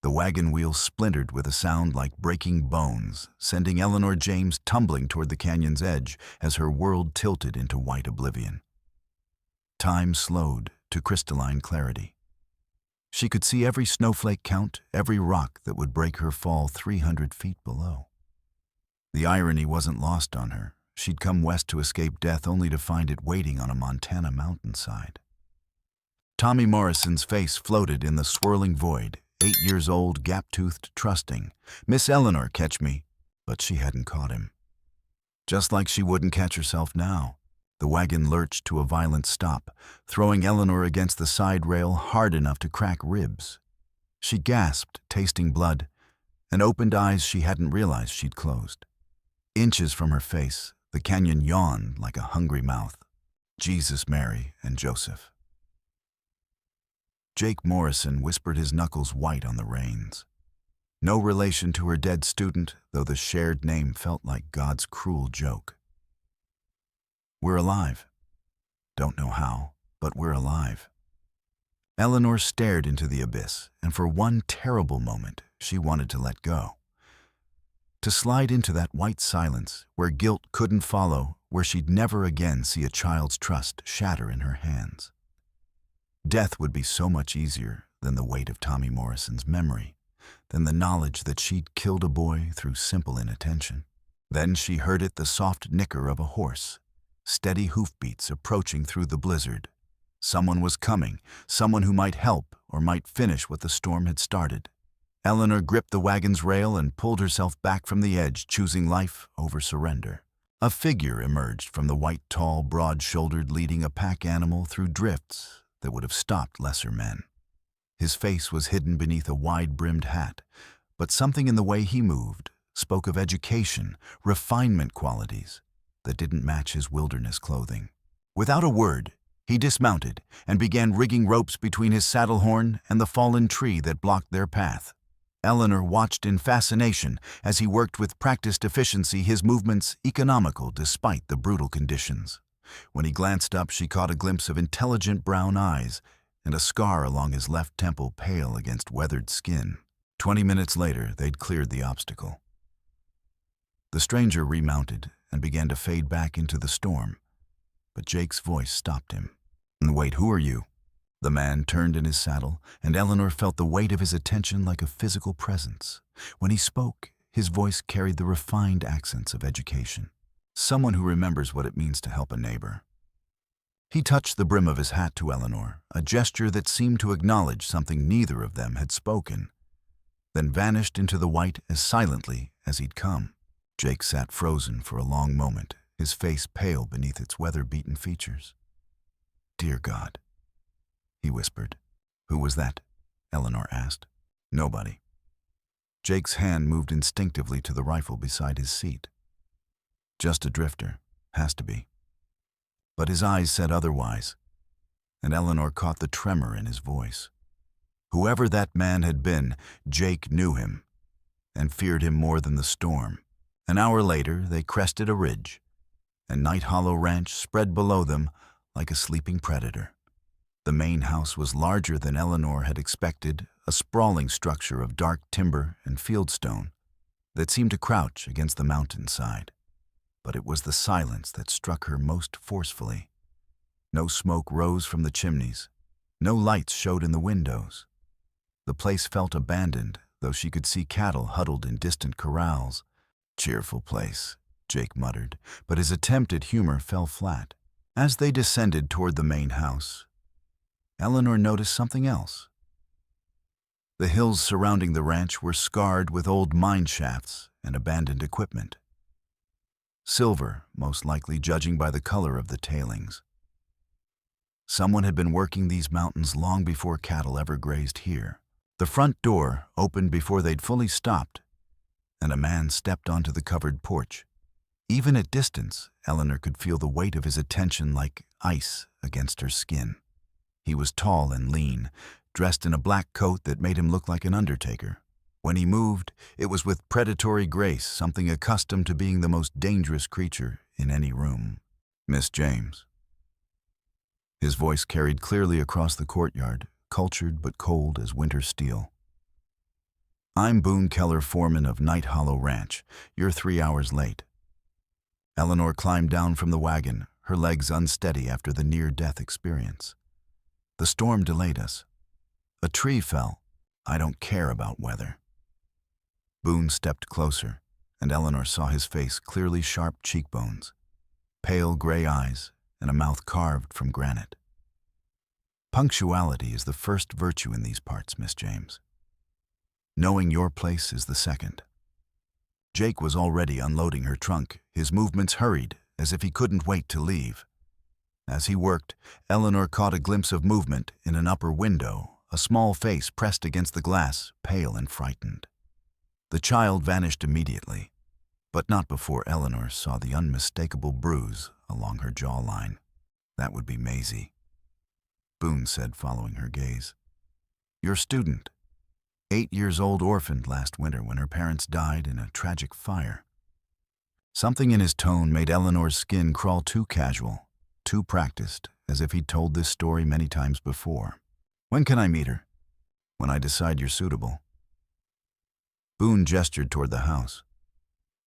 The wagon wheels splintered with a sound like breaking bones, sending Eleanor James tumbling toward the canyon's edge as her world tilted into white oblivion. Time slowed to crystalline clarity. She could see every snowflake count, every rock that would break her fall 300 feet below. The irony wasn't lost on her. She'd come west to escape death only to find it waiting on a Montana mountainside. Tommy Morrison's face floated in the swirling void, 8 years old, gap-toothed, trusting. Miss Eleanor, catch me. But she hadn't caught him. Just like she wouldn't catch herself now. The wagon lurched to a violent stop, throwing Eleanor against the side rail hard enough to crack ribs. She gasped, tasting blood, and opened eyes she hadn't realized she'd closed. Inches from her face, the canyon yawned like a hungry mouth. Jesus, Mary, and Joseph. Jake Morrison whispered, his knuckles white on the reins. No relation to her dead student, though the shared name felt like God's cruel joke. We're alive. Don't know how, but we're alive. Eleanor stared into the abyss, and for one terrible moment, she wanted to let go. To slide into that white silence, where guilt couldn't follow, where she'd never again see a child's trust shatter in her hands. Death would be so much easier than the weight of Tommy Morrison's memory, than the knowledge that she'd killed a boy through simple inattention. Then she heard it, the soft nicker of a horse, steady hoofbeats approaching through the blizzard. Someone was coming, someone who might help or might finish what the storm had started. Eleanor gripped the wagon's rail and pulled herself back from the edge, choosing life over surrender. A figure emerged from the white, tall, broad-shouldered, leading a pack animal through drifts that would have stopped lesser men. His face was hidden beneath a wide-brimmed hat, but something in the way he moved spoke of education, refinement qualities that didn't match his wilderness clothing. Without a word, he dismounted and began rigging ropes between his saddle horn and the fallen tree that blocked their path. Eleanor watched in fascination as he worked with practiced efficiency, his movements economical despite the brutal conditions. When he glanced up, she caught a glimpse of intelligent brown eyes and a scar along his left temple pale against weathered skin. 20 minutes later, they'd cleared the obstacle. The stranger remounted and began to fade back into the storm, but Jake's voice stopped him. "Wait, who are you?" The man turned in his saddle, and Eleanor felt the weight of his attention like a physical presence. When he spoke, his voice carried the refined accents of education. Someone who remembers what it means to help a neighbor. He touched the brim of his hat to Eleanor, a gesture that seemed to acknowledge something neither of them had spoken, then vanished into the white as silently as he'd come. Jake sat frozen for a long moment, his face pale beneath its weather-beaten features. "Dear God," he whispered. "Who was that?" Eleanor asked. "Nobody." Jake's hand moved instinctively to the rifle beside his seat. "Just a drifter. Has to be." But his eyes said otherwise, and Eleanor caught the tremor in his voice. Whoever that man had been, Jake knew him, and feared him more than the storm. An hour later, they crested a ridge, and Night Hollow Ranch spread below them like a sleeping predator. The main house was larger than Eleanor had expected, a sprawling structure of dark timber and fieldstone that seemed to crouch against the mountainside. But it was the silence that struck her most forcefully. No smoke rose from the chimneys. No lights showed in the windows. The place felt abandoned, though she could see cattle huddled in distant corrals. "Cheerful place," Jake muttered, but his attempt at humor fell flat. As they descended toward the main house, Eleanor noticed something else. The hills surrounding the ranch were scarred with old mine shafts and abandoned equipment. Silver, most likely, judging by the color of the tailings. Someone had been working these mountains long before cattle ever grazed here. The front door opened before they'd fully stopped, and a man stepped onto the covered porch. Even at distance, Eleanor could feel the weight of his attention like ice against her skin. He was tall and lean, dressed in a black coat that made him look like an undertaker. When he moved, it was with predatory grace, something accustomed to being the most dangerous creature in any room. "Miss James." His voice carried clearly across the courtyard, cultured but cold as winter steel. I'm Boone Keller, foreman of Night Hollow Ranch. You're 3 hours late. Eleanor climbed down from the wagon, her legs unsteady after the near-death experience. The storm delayed us. A tree fell. I don't care about weather. Boone stepped closer, and Eleanor saw his face, clearly sharp cheekbones, pale gray eyes, and a mouth carved from granite. Punctuality is the first virtue in these parts, Miss James. Knowing your place is the second. Jake was already unloading her trunk, his movements hurried, as if he couldn't wait to leave. As he worked, Eleanor caught a glimpse of movement in an upper window, a small face pressed against the glass, pale and frightened. The child vanished immediately, but not before Eleanor saw the unmistakable bruise along her jawline. That would be Maisie. Boone said, following her gaze. Your student. 8 years old, orphaned last winter when her parents died in a tragic fire. Something in his tone made Eleanor's skin crawl, too casual, too practiced, as if he'd told this story many times before. When can I meet her? When I decide you're suitable. Boone gestured toward the house.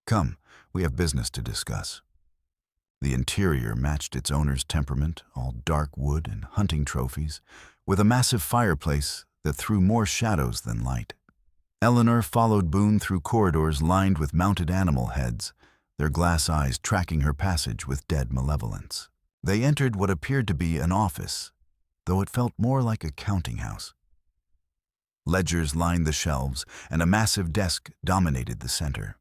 Come, we have business to discuss. The interior matched its owner's temperament, all dark wood and hunting trophies, with a massive fireplace that threw more shadows than light. Eleanor followed Boone through corridors lined with mounted animal heads, their glass eyes tracking her passage with dead malevolence. They entered what appeared to be an office, though it felt more like a counting house. Ledgers lined the shelves, and a massive desk dominated the center.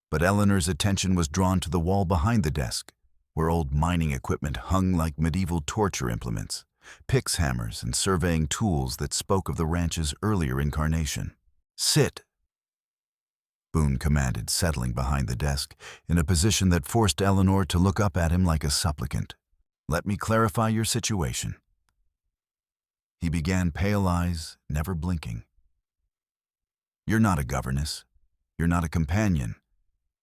But Eleanor's attention was drawn to the wall behind the desk, where old mining equipment hung like medieval torture implements, picks, hammers, and surveying tools that spoke of the ranch's earlier incarnation. Sit, Boone commanded, settling behind the desk, in a position that forced Eleanor to look up at him like a supplicant. Let me clarify your situation. He began, pale eyes, never blinking. You're not a governess. You're not a companion.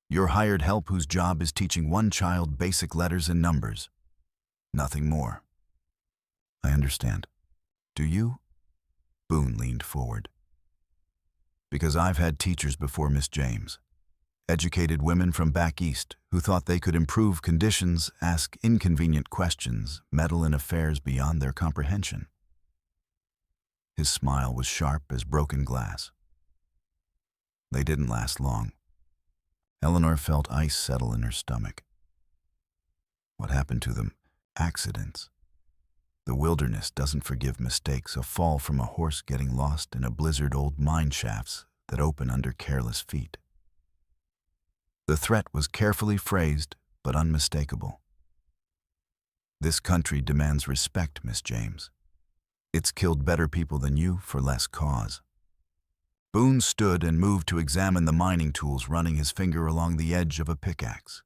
You're hired help whose job is teaching one child basic letters and numbers. Nothing more. I understand. Do you? Boone leaned forward. Because I've had teachers before Miss James. Educated women from back east who thought they could improve conditions, ask inconvenient questions, meddle in affairs beyond their comprehension. His smile was sharp as broken glass. They didn't last long. Eleanor felt ice settle in her stomach. What happened to them? Accidents. The wilderness doesn't forgive mistakes, a fall from a horse getting lost in a blizzard, old mine shafts that open under careless feet. The threat was carefully phrased, but unmistakable. This country demands respect, Miss James. It's killed better people than you for less cause. Boone stood and moved to examine the mining tools, running his finger along the edge of a pickaxe.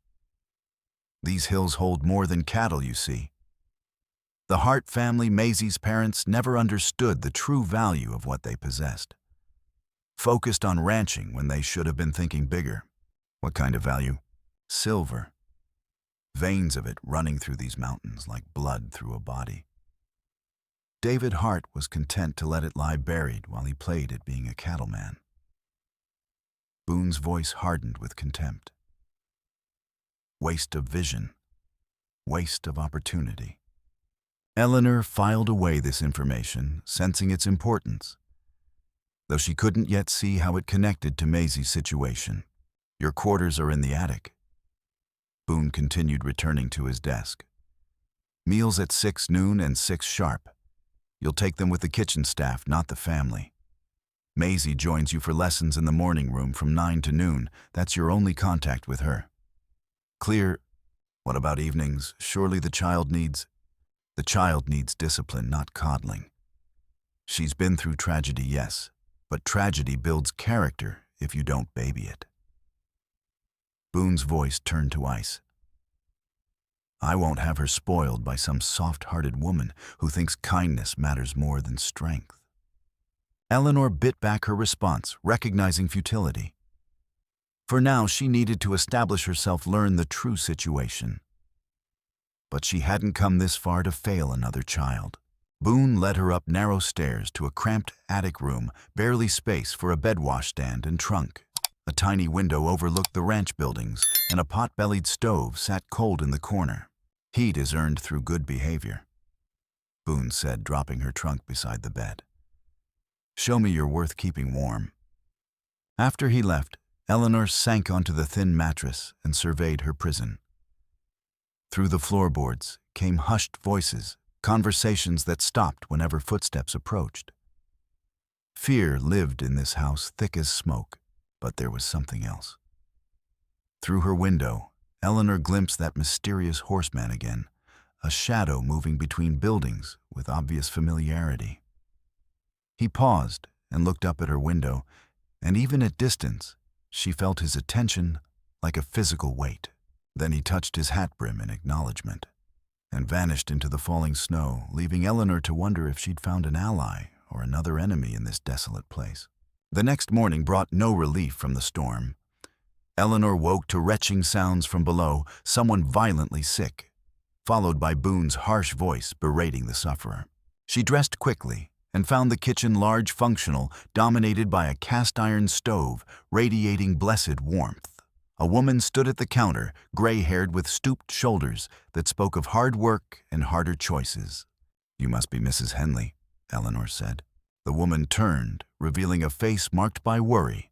These hills hold more than cattle, you see. The Hart family, Maisie's parents, never understood the true value of what they possessed. Focused on ranching when they should have been thinking bigger. What kind of value? Silver. Veins of it running through these mountains like blood through a body. David Hart was content to let it lie buried while he played at being a cattleman. Boone's voice hardened with contempt. Waste of vision. Waste of opportunity. Eleanor filed away this information, sensing its importance, though she couldn't yet see how it connected to Maisie's situation. Your quarters are in the attic. Boone continued, returning to his desk. Meals at 6 noon and 6 sharp. You'll take them with the kitchen staff, not the family. Maisie joins you for lessons in the morning room from 9 to noon. That's your only contact with her. Clear? What about evenings? Surely the child needs discipline, not coddling. She's been through tragedy, yes, but tragedy builds character if you don't baby it. Boone's voice turned to ice. I won't have her spoiled by some soft-hearted woman who thinks kindness matters more than strength. Eleanor bit back her response, recognizing futility. For now, she needed to establish herself, learn the true situation. But she hadn't come this far to fail another child. Boone led her up narrow stairs to a cramped attic room, barely space for a bed washstand and trunk. A tiny window overlooked the ranch buildings, and a pot-bellied stove sat cold in the corner. Heat is earned through good behavior, Boone said, dropping her trunk beside the bed. Show me you're worth keeping warm. After he left, Eleanor sank onto the thin mattress and surveyed her prison. Through the floorboards came hushed voices, conversations that stopped whenever footsteps approached. Fear lived in this house thick as smoke, but there was something else. Through her window, Eleanor glimpsed that mysterious horseman again, a shadow moving between buildings with obvious familiarity. He paused and looked up at her window, and even at distance, she felt his attention like a physical weight. Then he touched his hat brim in acknowledgement and vanished into the falling snow, leaving Eleanor to wonder if she'd found an ally or another enemy in this desolate place. The next morning brought no relief from the storm. Eleanor woke to retching sounds from below, someone violently sick, followed by Boone's harsh voice berating the sufferer. She dressed quickly and found the kitchen large, functional, dominated by a cast-iron stove radiating blessed warmth. A woman stood at the counter, gray-haired with stooped shoulders, that spoke of hard work and harder choices. "You must be Mrs. Henley," Eleanor said. The woman turned, revealing a face marked by worry,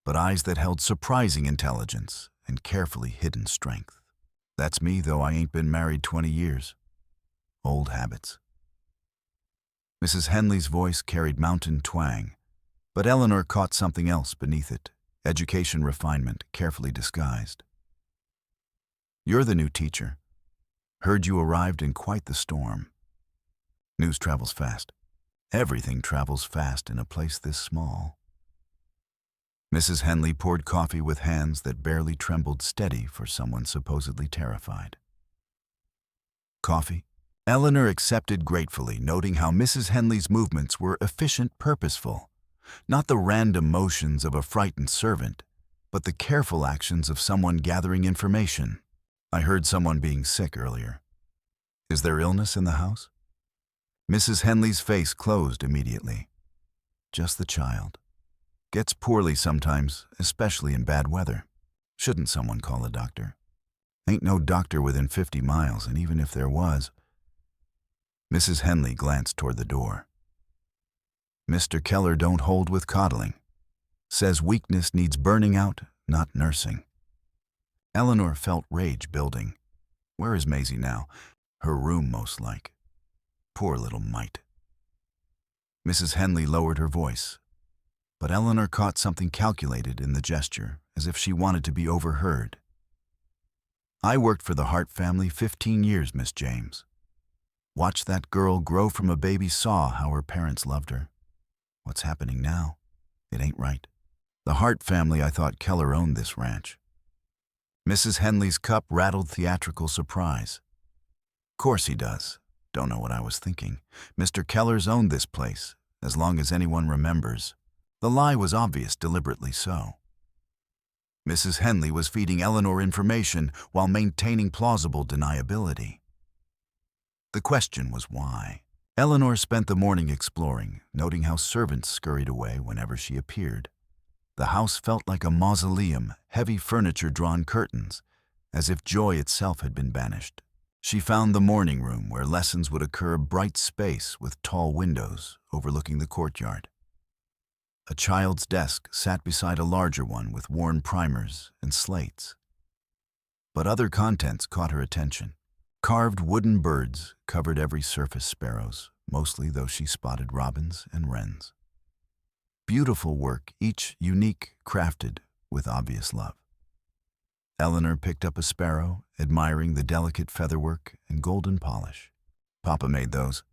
but eyes that held surprising intelligence and carefully hidden strength. "That's me, though I ain't been married 20 years. Old habits." Mrs. Henley's voice carried mountain twang, but Eleanor caught something else beneath it. Education refinement, carefully disguised. "You're the new teacher. Heard you arrived in quite the storm." News travels fast. Everything travels fast in a place this small. Mrs. Henley poured coffee with hands that barely trembled, steady for someone supposedly terrified. "Coffee?" Eleanor accepted gratefully, noting how Mrs. Henley's movements were efficient, purposeful. Not the random motions of a frightened servant, but the careful actions of someone gathering information. "I heard someone being sick earlier. Is there illness in the house?" Mrs. Henley's face closed immediately. "Just the child. Gets poorly sometimes, especially in bad weather. Shouldn't someone call a doctor? Ain't no doctor within 50 miles, and even if there was..." Mrs. Henley glanced toward the door. "Mr. Keller don't hold with coddling. Says weakness needs burning out, not nursing." Eleanor felt rage building. Where is Maisie now? Her room, most like. Poor little mite. Mrs. Henley lowered her voice, but Eleanor caught something calculated in the gesture, as if she wanted to be overheard. "I worked for the Hart family 15 years, Miss James. Watched that girl grow from a baby, saw how her parents loved her. What's happening now? It ain't right. The Hart family, I thought Keller owned this ranch." Mrs. Henley's cup rattled theatrical surprise. "Course he does. Don't know what I was thinking. Mr. Keller's owned this place, as long as anyone remembers." The lie was obvious, deliberately so. Mrs. Henley was feeding Eleanor information while maintaining plausible deniability. The question was why. Eleanor spent the morning exploring, noting how servants scurried away whenever she appeared. The house felt like a mausoleum, heavy furniture, drawn curtains, as if joy itself had been banished. She found the morning room where lessons would occur, a bright space with tall windows overlooking the courtyard. A child's desk sat beside a larger one with worn primers and slates. But other contents caught her attention. Carved wooden birds covered every surface, sparrows, mostly, though she spotted robins and wrens. Beautiful work, each unique, crafted with obvious love. Eleanor picked up a sparrow, admiring the delicate featherwork and golden polish. "Papa made those."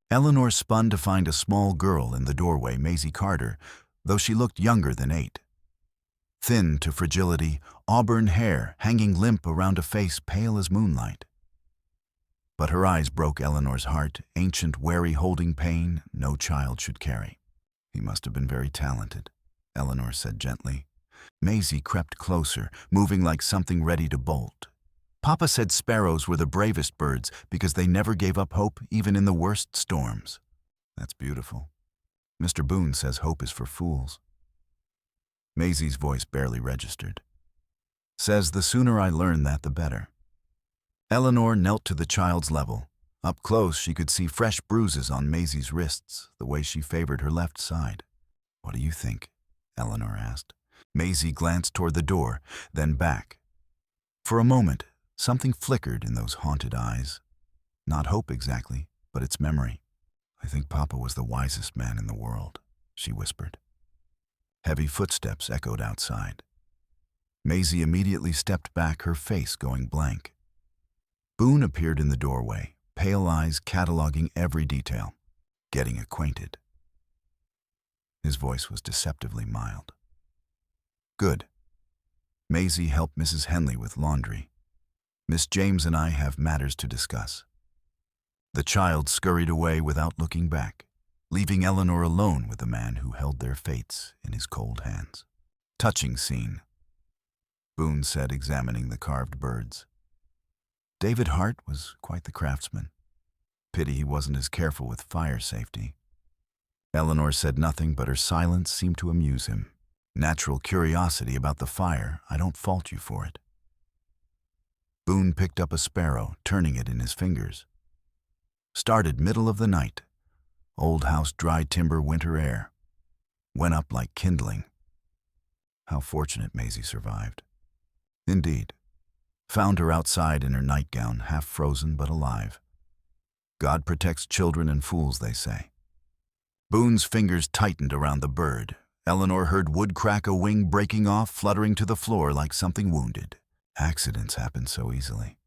Eleanor spun to find a small girl in the doorway, Maisie Carter, though she looked younger than 8. Thin to fragility, auburn hair hanging limp around a face pale as moonlight. But her eyes broke Eleanor's heart, ancient, wary, holding pain no child should carry. "He must have been very talented," Eleanor said gently. Maisie crept closer, moving like something ready to bolt. Papa said sparrows were the bravest birds because they never gave up hope even in the worst storms. That's beautiful. Mr. Boone says hope is for fools. Maisie's voice barely registered. Says the sooner I learn that, the better. Eleanor knelt to the child's level. Up close, she could see fresh bruises on Maisie's wrists, the way she favored her left side. What do you think? Eleanor asked. Maisie glanced toward the door, then back. For a moment, something flickered in those haunted eyes. Not hope exactly, but its memory. I think Papa was the wisest man in the world, she whispered. Heavy footsteps echoed outside. Maisie immediately stepped back, her face going blank. Boone appeared in the doorway, pale eyes cataloging every detail, getting acquainted. His voice was deceptively mild. Good. Maisie helped Mrs. Henley with laundry. Miss James and I have matters to discuss. The child scurried away without looking back, leaving Eleanor alone with the man who held their fates in his cold hands. Touching scene, Boone said, examining the carved birds. David Hart was quite the craftsman. Pity he wasn't as careful with fire safety. Eleanor said nothing, but her silence seemed to amuse him. Natural curiosity about the fire, I don't fault you for it. Boone picked up a sparrow, turning it in his fingers. Started middle of the night. Old house, dry timber, winter air. Went up like kindling. How fortunate Maisie survived. Indeed. Found her outside in her nightgown, half frozen but alive. God protects children and fools, they say. Boone's fingers tightened around the bird. Eleanor heard wood crack, a wing breaking off, fluttering to the floor like something wounded. Accidents happen so easily.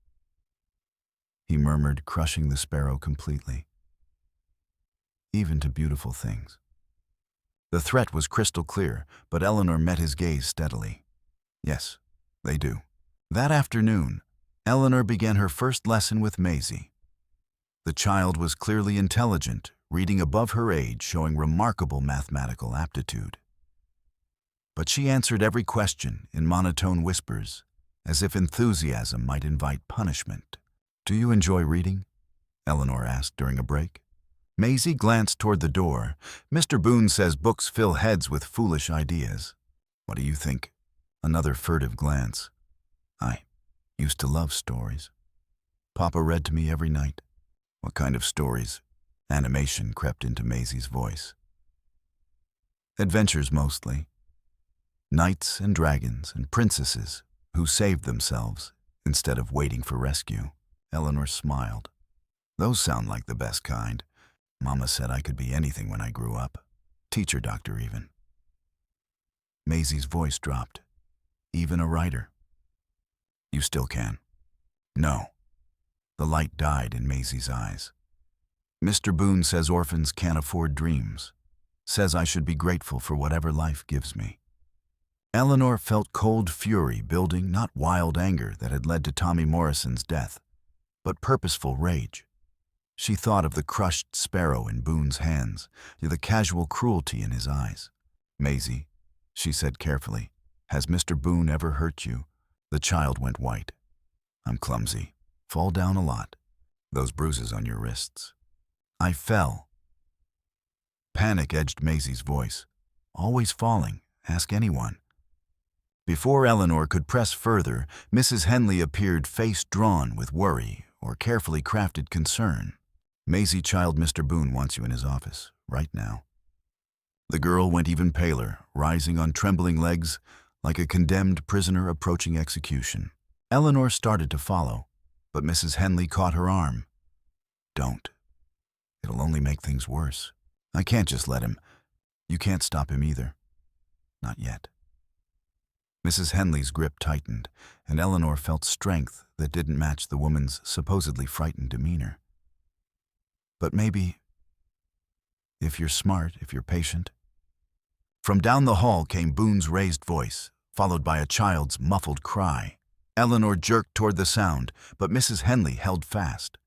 He murmured, crushing the sparrow completely. Even to beautiful things. The threat was crystal clear, but Eleanor met his gaze steadily. Yes, they do. That afternoon, Eleanor began her first lesson with Maisie. The child was clearly intelligent, reading above her age, showing remarkable mathematical aptitude. But she answered every question in monotone whispers, as if enthusiasm might invite punishment. Do you enjoy reading? Eleanor asked during a break. Maisie glanced toward the door. Mr. Boone says books fill heads with foolish ideas. What do you think? Another furtive glance. I used to love stories. Papa read to me every night. What kind of stories? Animation crept into Maisie's voice. Adventures mostly. Knights and dragons and princesses who saved themselves instead of waiting for rescue. Eleanor smiled. Those sound like the best kind. Mama said I could be anything when I grew up. Teacher, doctor even. Maisie's voice dropped. Even a writer. You still can. No. The light died in Maisie's eyes. Mr. Boone says orphans can't afford dreams. Says I should be grateful for whatever life gives me. Eleanor felt cold fury building, not wild anger that had led to Tommy Morrison's death, but purposeful rage. She thought of the crushed sparrow in Boone's hands, the casual cruelty in his eyes. Maisie, she said carefully, has Mr. Boone ever hurt you? The child went white. I'm clumsy. Fall down a lot. Those bruises on your wrists. I fell. Panic edged Maisie's voice. Always falling. Ask anyone. Before Eleanor could press further, Mrs. Henley appeared, face drawn with worry or carefully crafted concern. Maisie, child, Mr. Boone wants you in his office, right now. The girl went even paler, rising on trembling legs like a condemned prisoner approaching execution. Eleanor started to follow, but Mrs. Henley caught her arm. Don't. It'll only make things worse. I can't just let him. You can't stop him either. Not yet. Mrs. Henley's grip tightened, and Eleanor felt strength that didn't match the woman's supposedly frightened demeanor. But maybe, if you're smart, if you're patient. From down the hall came Boone's raised voice, followed by a child's muffled cry. Eleanor jerked toward the sound, but Mrs. Henley held fast.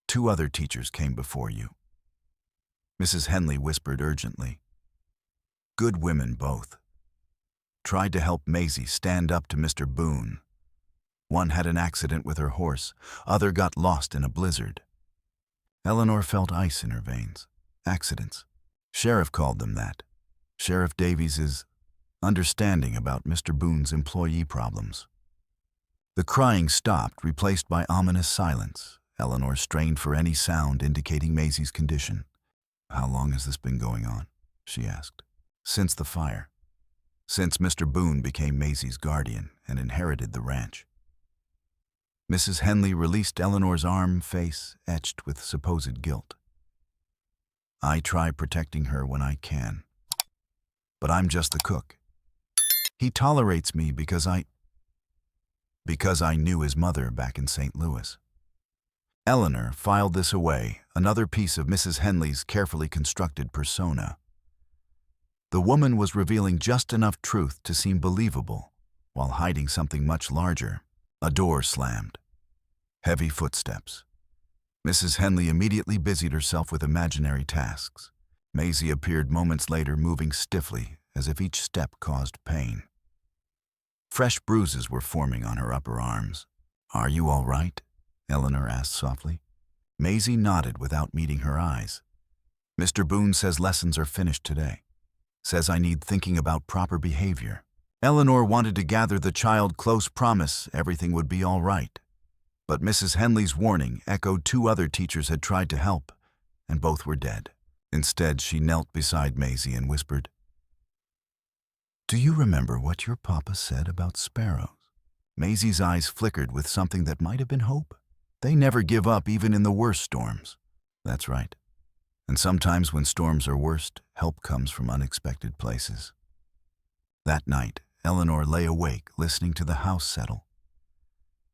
2 other teachers came before you. Mrs. Henley whispered urgently. Good women both. Tried to help Maisie stand up to Mr. Boone. One had an accident with her horse, other got lost in a blizzard. Eleanor felt ice in her veins. Accidents. Sheriff called them that. Sheriff Davies is understanding about Mr. Boone's employee problems. The crying stopped, replaced by ominous silence. Eleanor strained for any sound indicating Maisie's condition. "How long has this been going on?" she asked. "Since the fire. Since Mr. Boone became Maisie's guardian and inherited the ranch." Mrs. Henley released Eleanor's arm, face etched with supposed guilt. "I try protecting her when I can. But I'm just the cook. He tolerates me because I knew his mother back in St. Louis." Eleanor filed this away, another piece of Mrs. Henley's carefully constructed persona. The woman was revealing just enough truth to seem believable, while hiding something much larger. A door slammed. Heavy footsteps. Mrs. Henley immediately busied herself with imaginary tasks. Maisie appeared moments later, moving stiffly, as if each step caused pain. Fresh bruises were forming on her upper arms. "Are you all right?" Eleanor asked softly. Maisie nodded without meeting her eyes. "Mr. Boone says lessons are finished today. Says I need thinking about proper behavior." Eleanor wanted to gather the child close promise everything would be all right. But Mrs. Henley's warning echoed. 2 other teachers had tried to help, and both were dead. Instead, she knelt beside Maisie and whispered, "Do you remember what your papa said about sparrows?" Maisie's eyes flickered with something that might have been hope. "They never give up even in the worst storms." "That's right. And sometimes when storms are worst, help comes from unexpected places." That night, Eleanor lay awake, listening to the house settle.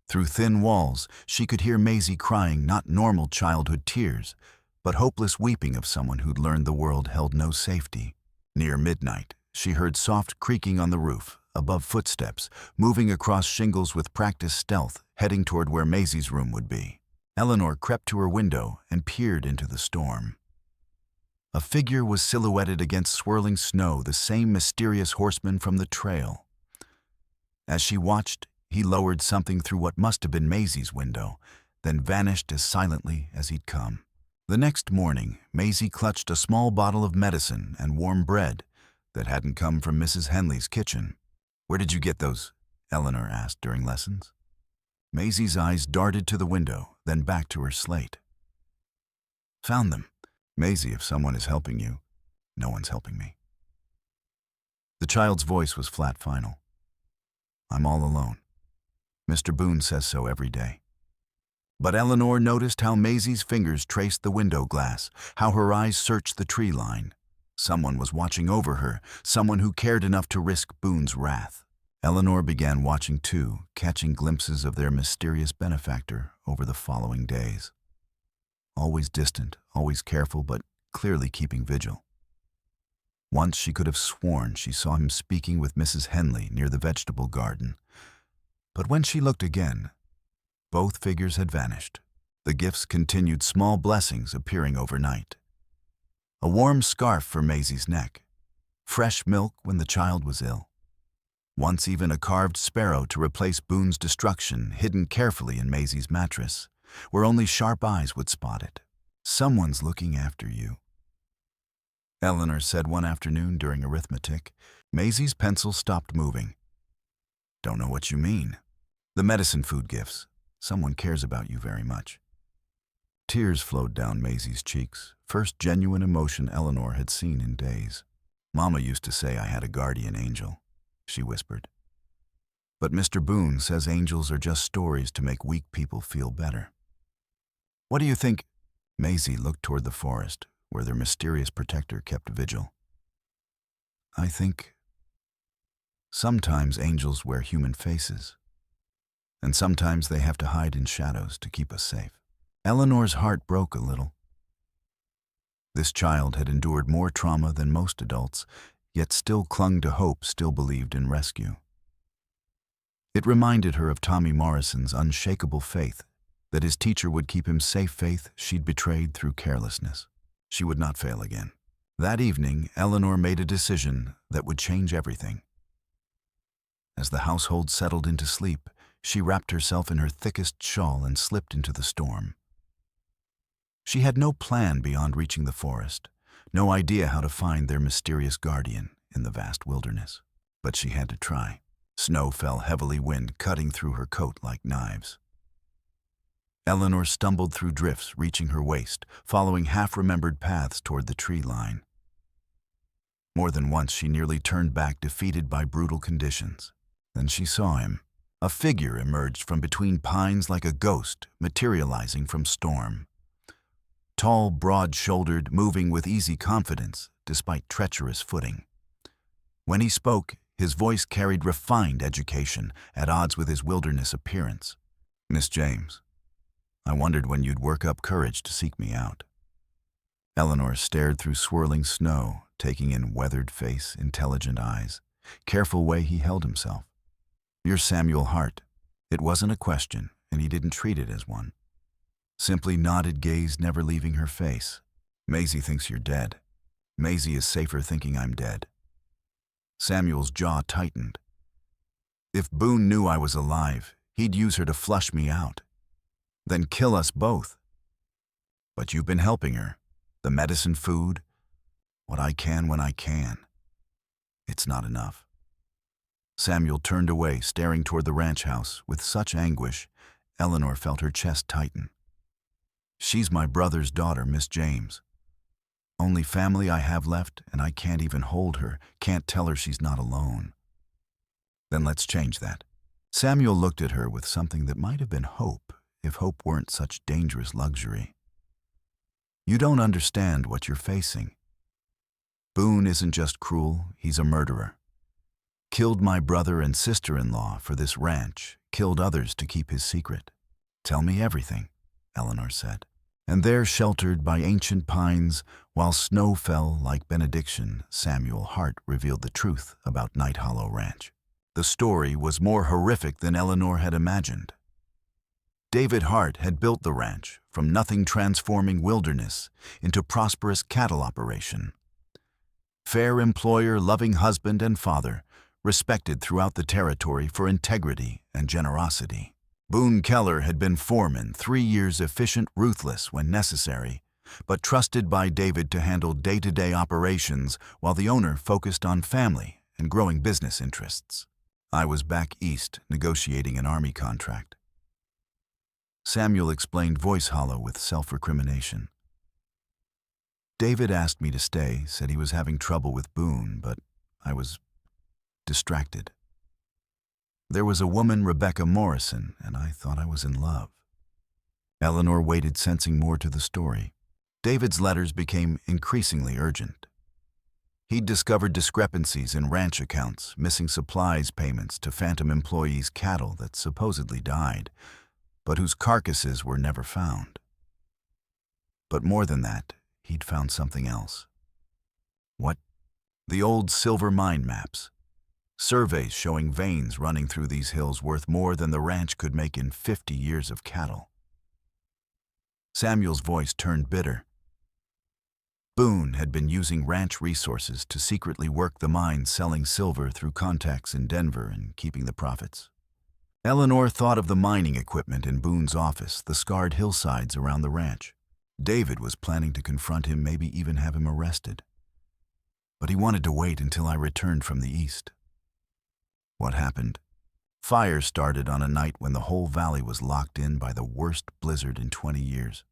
Through thin walls, she could hear Maisie crying not normal childhood tears, but hopeless weeping of someone who'd learned the world held no safety. Near midnight, she heard soft creaking on the roof, above footsteps, moving across shingles with practiced stealth, heading toward where Maisie's room would be. Eleanor crept to her window and peered into the storm. A figure was silhouetted against swirling snow, the same mysterious horseman from the trail. As she watched, he lowered something through what must have been Maisie's window, then vanished as silently as he'd come. The next morning, Maisie clutched a small bottle of medicine and warm bread that hadn't come from Mrs. Henley's kitchen. "Where did you get those?" Eleanor asked during lessons. Maisie's eyes darted to the window, then back to her slate. "Found them." "Maisie, if someone is helping you, no one's helping me." The child's voice was flat final. "I'm all alone. Mr. Boone says so every day." But Eleanor noticed how Maisie's fingers traced the window glass, how her eyes searched the tree line. Someone was watching over her, someone who cared enough to risk Boone's wrath. Eleanor began watching too, catching glimpses of their mysterious benefactor over the following days. Always distant, always careful, but clearly keeping vigil. Once she could have sworn she saw him speaking with Mrs. Henley near the vegetable garden. But when she looked again, both figures had vanished. The gifts continued, small blessings appearing overnight. A warm scarf for Maisie's neck, fresh milk when the child was ill. Once even a carved sparrow to replace Boone's destruction, hidden carefully in Maisie's mattress, where only sharp eyes would spot it. "Someone's looking after you," Eleanor said one afternoon during arithmetic. Maisie's pencil stopped moving. "Don't know what you mean." "The medicine food gifts. Someone cares about you very much." Tears flowed down Maisie's cheeks, first genuine emotion Eleanor had seen in days. "Mama used to say I had a guardian angel," she whispered. "But Mr. Boone says angels are just stories to make weak people feel better." "What do you think?" Maisie looked toward the forest, where their mysterious protector kept vigil. "I think sometimes angels wear human faces, and sometimes they have to hide in shadows to keep us safe." Eleanor's heart broke a little. This child had endured more trauma than most adults, yet still clung to hope, still believed in rescue. It reminded her of Tommy Morrison's unshakable faith that his teacher would keep him safe, faith she'd betrayed through carelessness. She would not fail again. That evening, Eleanor made a decision that would change everything. As the household settled into sleep, she wrapped herself in her thickest shawl and slipped into the storm. She had no plan beyond reaching the forest, no idea how to find their mysterious guardian in the vast wilderness. But she had to try. Snow fell heavily, wind cutting through her coat like knives. Eleanor stumbled through drifts, reaching her waist, following half-remembered paths toward the tree line. More than once she nearly turned back, defeated by brutal conditions. Then she saw him. A figure emerged from between pines like a ghost, materializing from storm. Tall, broad-shouldered, moving with easy confidence, despite treacherous footing. When he spoke, his voice carried refined education, at odds with his wilderness appearance. "Miss James, I wondered when you'd work up courage to seek me out." Eleanor stared through swirling snow, taking in weathered face, intelligent eyes, careful way he held himself. "You're Samuel Hart." It wasn't a question, and he didn't treat it as one. Simply nodded, gaze never leaving her face. "Maisie thinks you're dead. Maisie is safer thinking I'm dead." Samuel's jaw tightened. If Boone knew I was alive, he'd use her to flush me out, then kill us both. "But you've been helping her. The medicine, food, what I can when I can. It's not enough." Samuel turned away, staring toward the ranch house with such anguish, Eleanor felt her chest tighten. "She's my brother's daughter, Miss James. Only family I have left, and I can't even hold her, can't tell her she's not alone." "Then let's change that." Samuel looked at her with something that might have been hope, if hope weren't such dangerous luxury. "You don't understand what you're facing. Boone isn't just cruel, he's a murderer. Killed my brother and sister-in-law for this ranch, killed others to keep his secret." "Tell me everything," Eleanor said. And there, sheltered by ancient pines, while snow fell like benediction, Samuel Hart revealed the truth about Night Hollow Ranch. The story was more horrific than Eleanor had imagined. David Hart had built the ranch from nothing, transforming wilderness into prosperous cattle operation. Fair employer, loving husband and father, respected throughout the territory for integrity and generosity. Boone Keller had been foreman, 3 years efficient, ruthless when necessary, but trusted by David to handle day-to-day operations while the owner focused on family and growing business interests. I was back east negotiating an army contract. Samuel explained, voice hollow with self-recrimination. "David asked me to stay, said he was having trouble with Boone, but I was distracted. There was a woman, Rebecca Morrison, and I thought I was in love." Eleanor waited, sensing more to the story. David's letters became increasingly urgent. He'd discovered discrepancies in ranch accounts, missing supplies payments to phantom employees' cattle that supposedly died, but whose carcasses were never found. But more than that, he'd found something else. What? The old silver mine maps. Surveys showing veins running through these hills worth more than the ranch could make in 50 years of cattle. Samuel's voice turned bitter. Boone had been using ranch resources to secretly work the mines, selling silver through contacts in Denver and keeping the profits. Eleanor thought of the mining equipment in Boone's office, the scarred hillsides around the ranch. David was planning to confront him, maybe even have him arrested. But he wanted to wait until I returned from the east. What happened? Fire started on a night when the whole valley was locked in by the worst blizzard in 20 years.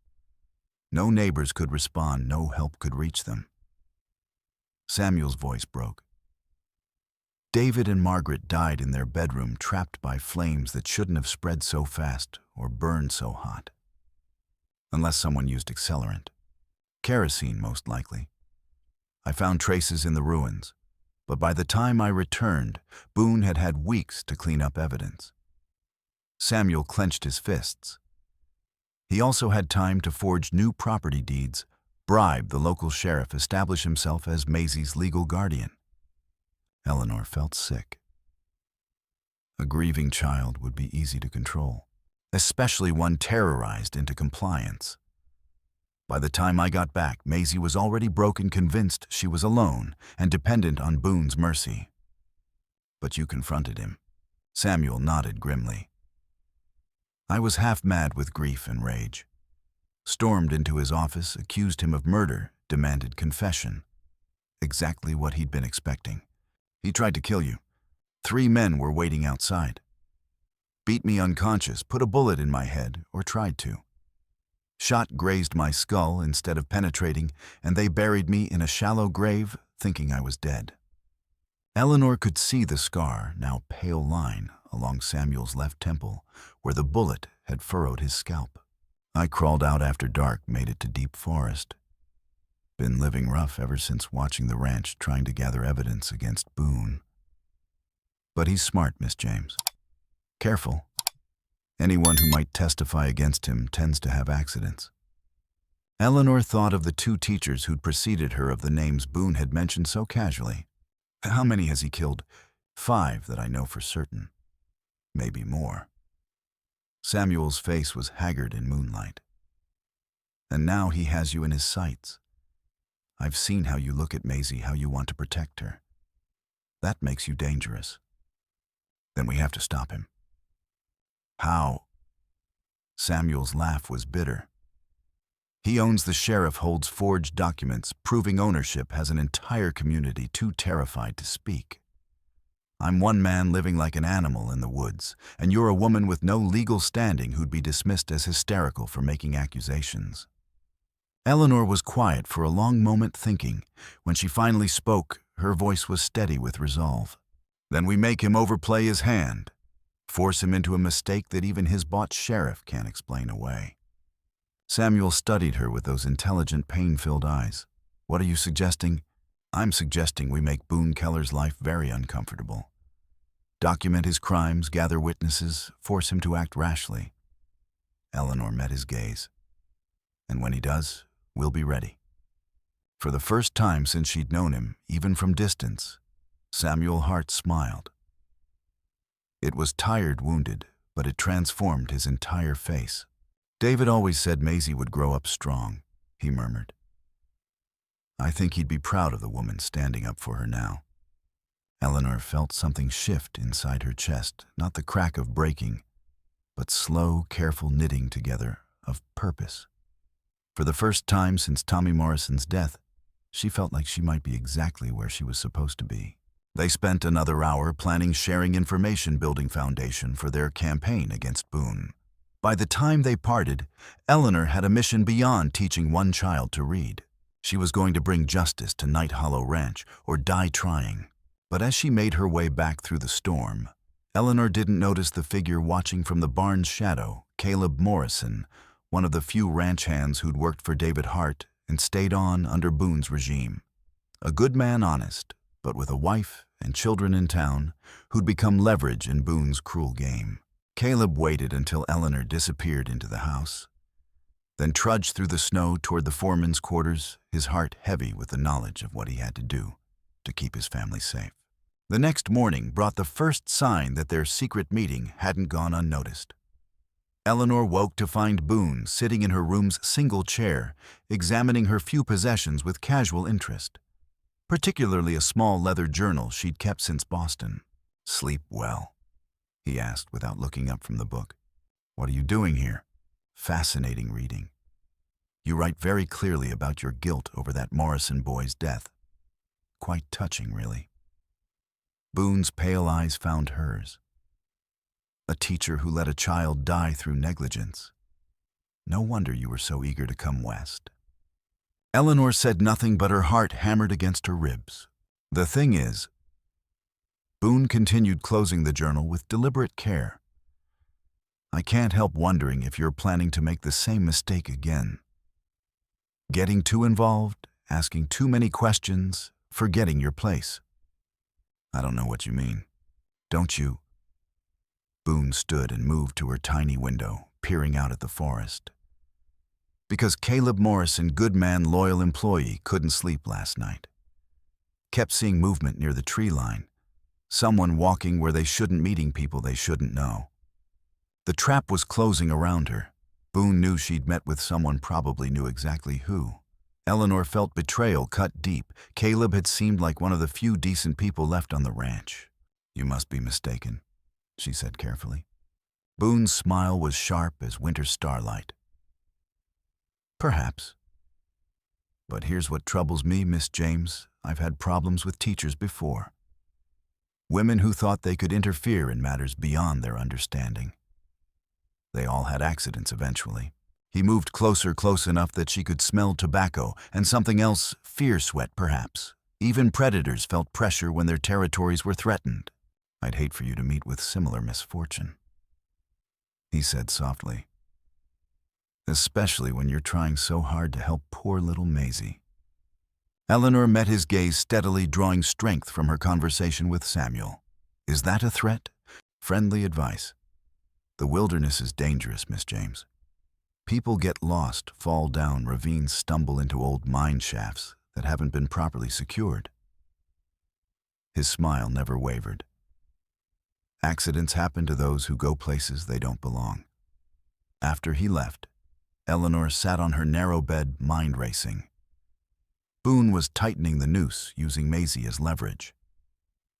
No neighbors could respond, no help could reach them. Samuel's voice broke. David and Margaret died in their bedroom, trapped by flames that shouldn't have spread so fast or burned so hot. Unless someone used accelerant. Kerosene, most likely. I found traces in the ruins. But by the time I returned, Boone had had weeks to clean up evidence. Samuel clenched his fists. He also had time to forge new property deeds, bribe the local sheriff, establish himself as Maisie's legal guardian. Eleanor felt sick. A grieving child would be easy to control, especially one terrorized into compliance. By the time I got back, Maisie was already broken, convinced she was alone and dependent on Boone's mercy. But you confronted him. Samuel nodded grimly. I was half mad with grief and rage. Stormed into his office, accused him of murder, demanded confession. Exactly what he'd been expecting. He tried to kill you. 3 men were waiting outside. Beat me unconscious, put a bullet in my head, or tried to. Shot grazed my skull instead of penetrating, and they buried me in a shallow grave, thinking I was dead. Eleanor could see the scar, now pale line, along Samuel's left temple, where the bullet had furrowed his scalp. I crawled out after dark, made it to deep forest. Been living rough ever since watching the ranch, trying to gather evidence against Boone. But he's smart, Miss James. Careful. Anyone who might testify against him tends to have accidents. Eleanor thought of the 2 teachers who'd preceded her of the names Boone had mentioned so casually. How many has he killed? 5 that I know for certain. Maybe more. Samuel's face was haggard in moonlight. And now he has you in his sights. I've seen how you look at Maisie, how you want to protect her. That makes you dangerous. Then we have to stop him. How? Samuel's laugh was bitter. He owns the sheriff, holds forged documents, proving ownership, has an entire community too terrified to speak. I'm one man living like an animal in the woods, and you're a woman with no legal standing who'd be dismissed as hysterical for making accusations. Eleanor was quiet for a long moment, thinking. When she finally spoke, her voice was steady with resolve. Then we make him overplay his hand. Force him into a mistake that even his bought sheriff can't explain away. Samuel studied her with those intelligent, pain-filled eyes. What are you suggesting? I'm suggesting we make Boone Keller's life very uncomfortable. Document his crimes, gather witnesses, force him to act rashly. Eleanor met his gaze. And when he does, we'll be ready. For the first time since she'd known him, even from distance, Samuel Hart smiled. It was tired, wounded, but it transformed his entire face. David always said Maisie would grow up strong, he murmured. I think he'd be proud of the woman standing up for her now. Eleanor felt something shift inside her chest, not the crack of breaking, but slow, careful knitting together of purpose. For the first time since Tommy Morrison's death, she felt like she might be exactly where she was supposed to be. They spent another hour planning, sharing information, building foundation for their campaign against Boone. By the time they parted, Eleanor had a mission beyond teaching one child to read. She was going to bring justice to Night Hollow Ranch or die trying. But as she made her way back through the storm, Eleanor didn't notice the figure watching from the barn's shadow, Caleb Morrison, one of the few ranch hands who'd worked for David Hart and stayed on under Boone's regime. A good man, honest, but with a wife and children in town who'd become leverage in Boone's cruel game. Caleb waited until Eleanor disappeared into the house, then trudged through the snow toward the foreman's quarters, his heart heavy with the knowledge of what he had to do to keep his family safe. The next morning brought the first sign that their secret meeting hadn't gone unnoticed. Eleanor woke to find Boone sitting in her room's single chair, examining her few possessions with casual interest, particularly a small leather journal she'd kept since Boston. Sleep well? He asked without looking up from the book. What are you doing here? Fascinating reading. You write very clearly about your guilt over that Morrison boy's death. Quite touching, really. Boone's pale eyes found hers. A teacher who let a child die through negligence. No wonder you were so eager to come west. Eleanor said nothing, but her heart hammered against her ribs. The thing is, Boone continued, closing the journal with deliberate care. I can't help wondering if you're planning to make the same mistake again. Getting too involved, asking too many questions, forgetting your place. I don't know what you mean. Don't you? Boone stood and moved to her tiny window, peering out at the forest. Because Caleb Morrison, good man, loyal employee, couldn't sleep last night. Kept seeing movement near the tree line. Someone walking where they shouldn't, meeting people they shouldn't know. The trap was closing around her. Boone knew she'd met with someone, probably knew exactly who. Eleanor felt betrayal cut deep. Caleb had seemed like one of the few decent people left on the ranch. You must be mistaken, she said carefully. Boone's smile was sharp as winter starlight. Perhaps. But here's what troubles me, Miss James. I've had problems with teachers before. Women who thought they could interfere in matters beyond their understanding. They all had accidents eventually. He moved closer, close enough that she could smell tobacco and something else, fear sweat perhaps. Even predators felt pressure when their territories were threatened. I'd hate for you to meet with similar misfortune, he said softly. Especially when you're trying so hard to help poor little Maisie. Eleanor met his gaze steadily, drawing strength from her conversation with Samuel. Is that a threat? Friendly advice. The wilderness is dangerous, Miss James. People get lost, fall down ravines, stumble into old mine shafts that haven't been properly secured. His smile never wavered. Accidents happen to those who go places they don't belong. After he left, Eleanor sat on her narrow bed, mind racing. Boone was tightening the noose, using Maisie as leverage.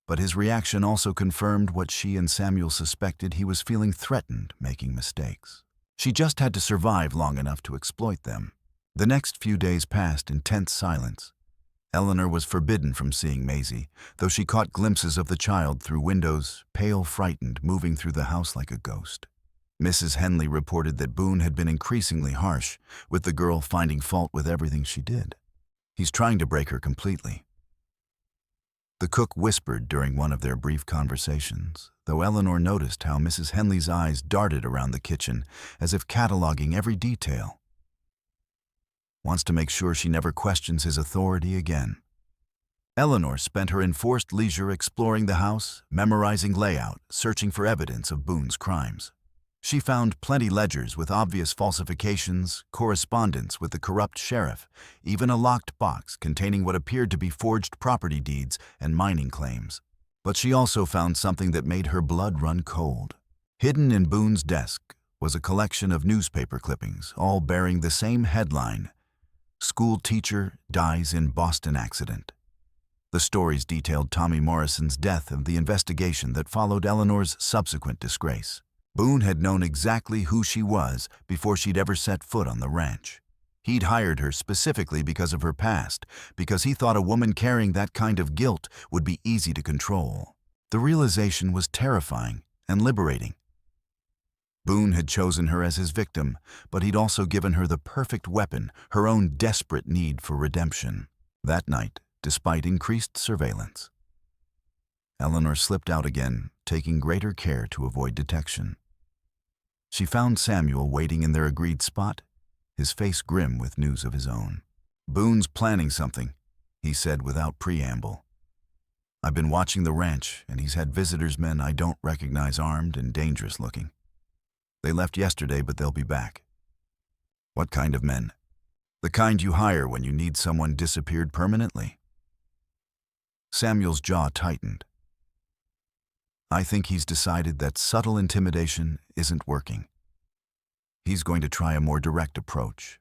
But his reaction also confirmed what she and Samuel suspected. He was feeling threatened, making mistakes. She just had to survive long enough to exploit them. The next few days passed in tense silence. Eleanor was forbidden from seeing Maisie, though she caught glimpses of the child through windows, pale, frightened, moving through the house like a ghost. Mrs. Henley reported that Boone had been increasingly harsh, with the girl finding fault with everything she did. He's trying to break her completely. The cook whispered during one of their brief conversations, though Eleanor noticed how Mrs. Henley's eyes darted around the kitchen as if cataloging every detail. Wants to make sure she never questions his authority again. Eleanor spent her enforced leisure exploring the house, memorizing layout, searching for evidence of Boone's crimes. She found plenty ledgers with obvious falsifications, correspondence with the corrupt sheriff, even a locked box containing what appeared to be forged property deeds and mining claims. But she also found something that made her blood run cold. Hidden in Boone's desk was a collection of newspaper clippings, all bearing the same headline: School teacher dies in Boston accident. The stories detailed Tommy Morrison's death and the investigation that followed Eleanor's subsequent disgrace. Boone had known exactly who she was before she'd ever set foot on the ranch. He'd hired her specifically because of her past, because he thought a woman carrying that kind of guilt would be easy to control. The realization was terrifying and liberating. Boone had chosen her as his victim, but he'd also given her the perfect weapon, her own desperate need for redemption. That night, despite increased surveillance, Eleanor slipped out again, taking greater care to avoid detection. She found Samuel waiting in their agreed spot, his face grim with news of his own. Boone's planning something, he said without preamble. I've been watching the ranch, and he's had visitors, men I don't recognize, armed and dangerous looking. They left yesterday, but they'll be back. What kind of men? The kind you hire when you need someone disappeared permanently? Samuel's jaw tightened. I think he's decided that subtle intimidation isn't working. He's going to try a more direct approach.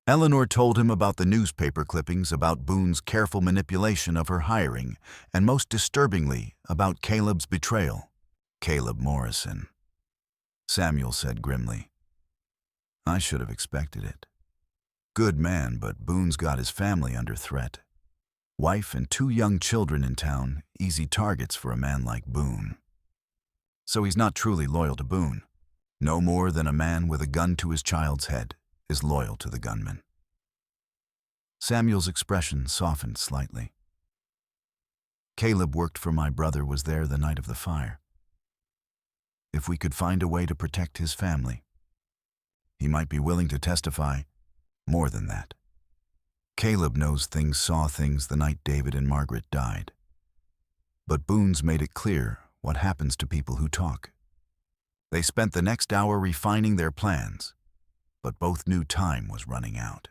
Eleanor told him about the newspaper clippings, about Boone's careful manipulation of her hiring, and most disturbingly, about Caleb's betrayal. Caleb Morrison. Samuel said grimly. I should have expected it. Good man, but Boone's got his family under threat. Wife and 2 young children in town, easy targets for a man like Boone. So he's not truly loyal to Boone. No more than a man with a gun to his child's head is loyal to the gunman. Samuel's expression softened slightly. Caleb worked for my brother, was there the night of the fire. If we could find a way to protect his family, he might be willing to testify. More than that. Caleb knows things, saw things the night David and Margaret died. But Boone's made it clear what happens to people who talk. They spent the next hour refining their plans, but both knew time was running out.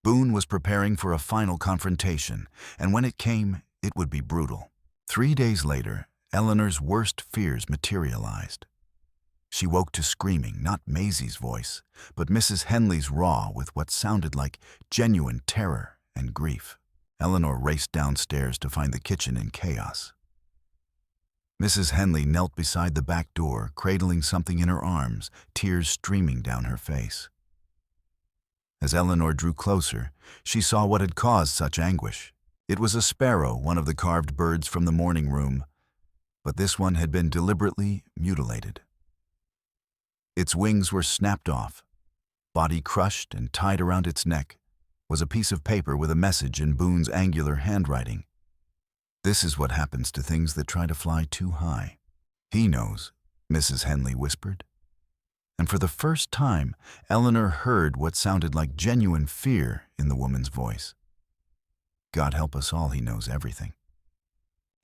Boone was preparing for a final confrontation, and when it came, it would be brutal. 3 days later, Eleanor's worst fears materialized. She woke to screaming, not Maisie's voice, but Mrs. Henley's, raw with what sounded like genuine terror and grief. Eleanor raced downstairs to find the kitchen in chaos. Mrs. Henley knelt beside the back door, cradling something in her arms, tears streaming down her face. As Eleanor drew closer, she saw what had caused such anguish. It was a sparrow, one of the carved birds from the morning room, but this one had been deliberately mutilated. Its wings were snapped off. Body crushed and tied around its neck was a piece of paper with a message in Boone's angular handwriting. "This is what happens to things that try to fly too high." "He knows," Mrs. Henley whispered. And for the first time, Eleanor heard what sounded like genuine fear in the woman's voice. "God help us all, he knows everything."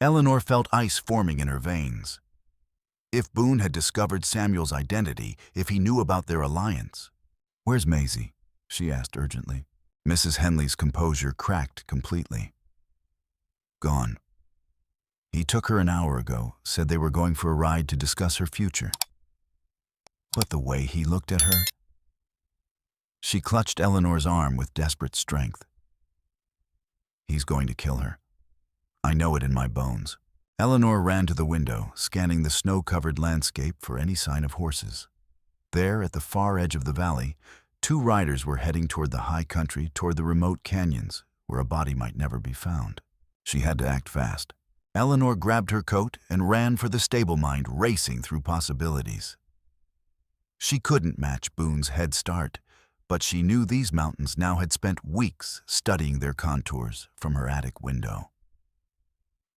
Eleanor felt ice forming in her veins. If Boone had discovered Samuel's identity, if he knew about their alliance. "Where's Maisie?" she asked urgently. Mrs. Henley's composure cracked completely. "Gone. He took her an hour ago, said they were going for a ride to discuss her future." But the way he looked at her. She clutched Eleanor's arm with desperate strength. "He's going to kill her. I know it in my bones." Eleanor ran to the window, scanning the snow-covered landscape for any sign of horses. There, at the far edge of the valley, 2 riders were heading toward the high country, toward the remote canyons, where a body might never be found. She had to act fast. Eleanor grabbed her coat and ran for the stable mind, racing through possibilities. She couldn't match Boone's head start, but she knew these mountains now had spent weeks studying their contours from her attic window.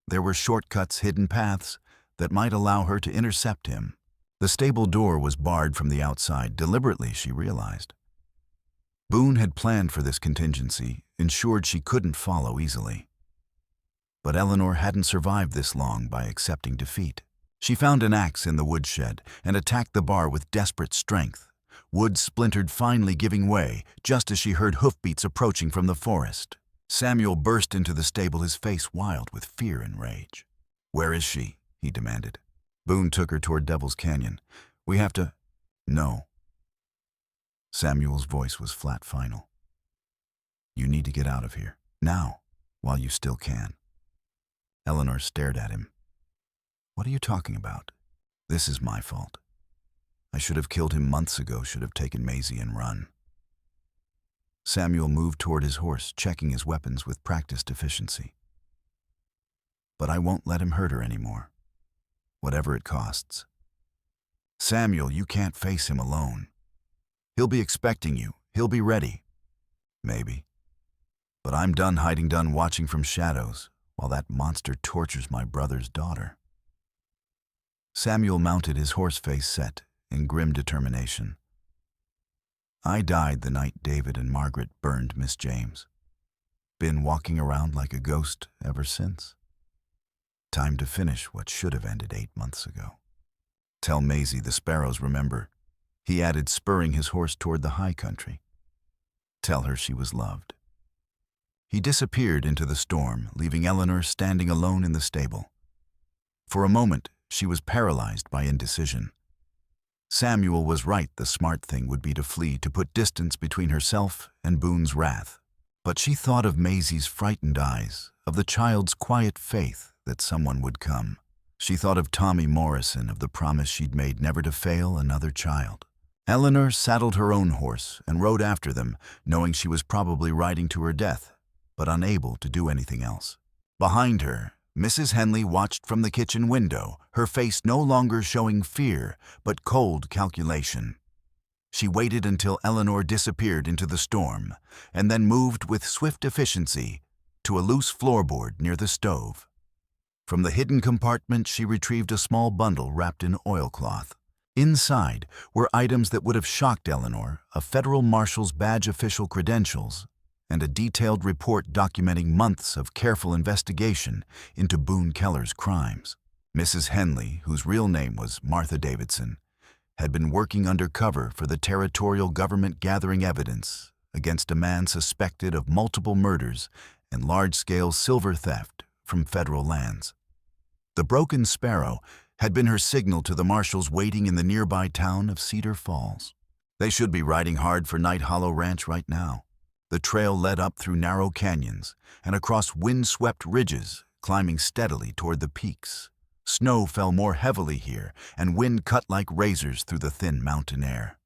There were shortcuts, hidden paths that might allow her to intercept him. The stable door was barred from the outside, deliberately, she realized. Boone had planned for this contingency, ensured she couldn't follow easily. But Eleanor hadn't survived this long by accepting defeat. She found an axe in the woodshed and attacked the bar with desperate strength. Wood splintered, finally giving way, just as she heard hoofbeats approaching from the forest. Samuel burst into the stable, his face wild with fear and rage. "Where is she?" he demanded. Boone took her toward Devil's Canyon. "We have to—" "No." Samuel's voice was flat final. "You need to get out of here, now, while you still can." Eleanor stared at him. "What are you talking about? This is my fault. I should have killed him months ago, should have taken Maisie and run." Samuel moved toward his horse, checking his weapons with practiced efficiency. "But I won't let him hurt her anymore, whatever it costs." "Samuel, you can't face him alone. He'll be expecting you. He'll be ready." "Maybe. But I'm done hiding, done watching from shadows, while that monster tortures my brother's daughter." Samuel mounted, his horse face set in grim determination. "I died the night David and Margaret burned Miss James. Been walking around like a ghost ever since. Time to finish what should have ended 8 months ago. Tell Maisie the sparrows remember," he added, spurring his horse toward the high country. "Tell her she was loved." He disappeared into the storm, leaving Eleanor standing alone in the stable. For a moment, she was paralyzed by indecision. Samuel was right, the smart thing would be to flee, to put distance between herself and Boone's wrath. But she thought of Maisie's frightened eyes, of the child's quiet faith that someone would come. She thought of Tommy Morrison, of the promise she'd made never to fail another child. Eleanor saddled her own horse and rode after them, knowing she was probably riding to her death, but unable to do anything else. Behind her, Mrs. Henley watched from the kitchen window, her face no longer showing fear, but cold calculation. She waited until Eleanor disappeared into the storm, and then moved with swift efficiency to a loose floorboard near the stove. From the hidden compartment, she retrieved a small bundle wrapped in oilcloth. Inside were items that would have shocked Eleanor: a federal marshal's badge, official credentials, and a detailed report documenting months of careful investigation into Boone Keller's crimes. Mrs. Henley, whose real name was Martha Davidson, had been working undercover for the territorial government, gathering evidence against a man suspected of multiple murders and large-scale silver theft from federal lands. The broken sparrow had been her signal to the marshals waiting in the nearby town of Cedar Falls. They should be riding hard for Night Hollow Ranch right now. The trail led up through narrow canyons and across wind-swept ridges, climbing steadily toward the peaks Snow fell more heavily here, and wind cut like razors through the thin mountain air.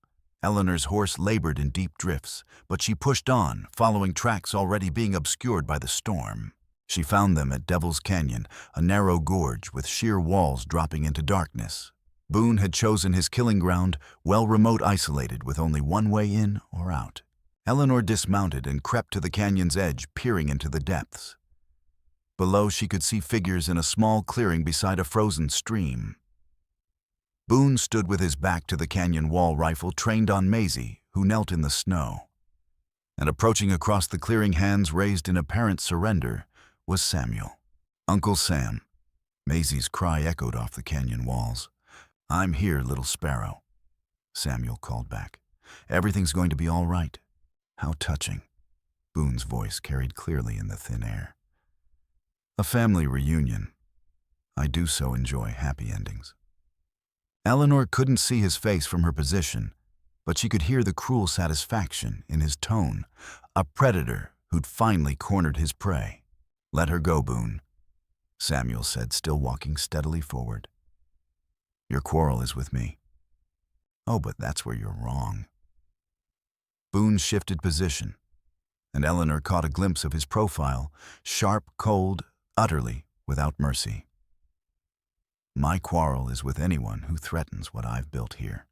Eleanor's horse labored in deep drifts, but she pushed on, following tracks already being obscured by the storm. She found them at Devil's Canyon, a narrow gorge with sheer walls dropping into darkness. Boone had chosen his killing ground, well remote isolated with only one way in or out. Eleanor dismounted and crept to the canyon's edge, peering into the depths. Below, she could see figures in a small clearing beside a frozen stream. Boone stood with his back to the canyon wall, rifle trained on Maisie, who knelt in the snow. And approaching across the clearing, hands raised in apparent surrender, was Samuel. "Uncle Sam." Maisie's cry echoed off the canyon walls. "I'm here, little sparrow," Samuel called back. "Everything's going to be all right." How touching. Boone's voice carried clearly in the thin air. A family reunion. I do so enjoy happy endings. Eleanor couldn't see his face from her position, but she could hear the cruel satisfaction in his tone, a predator who'd finally cornered his prey. "Let her go, Boone," Samuel said, still walking steadily forward. "Your quarrel is with me." "Oh, but that's where you're wrong." Boone shifted position, and Eleanor caught a glimpse of his profile, sharp, cold, utterly without mercy. "My quarrel is with anyone who threatens what I've built here.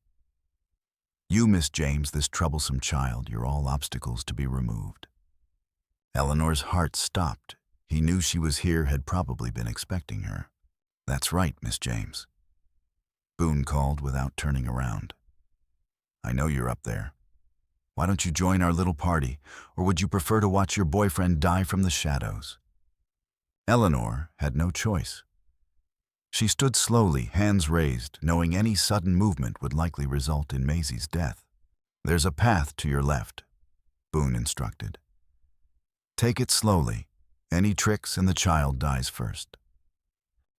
You, Miss James, this troublesome child, you're all obstacles to be removed." Eleanor's heart stopped. He knew she was here, had probably been expecting her. "That's right, Miss James," Boone called without turning around. "I know you're up there. Why don't you join our little party, or would you prefer to watch your boyfriend die from the shadows?" Eleanor had no choice. She stood slowly, hands raised, knowing any sudden movement would likely result in Maisie's death. "There's a path to your left," Boone instructed. "Take it slowly. Any tricks and the child dies first."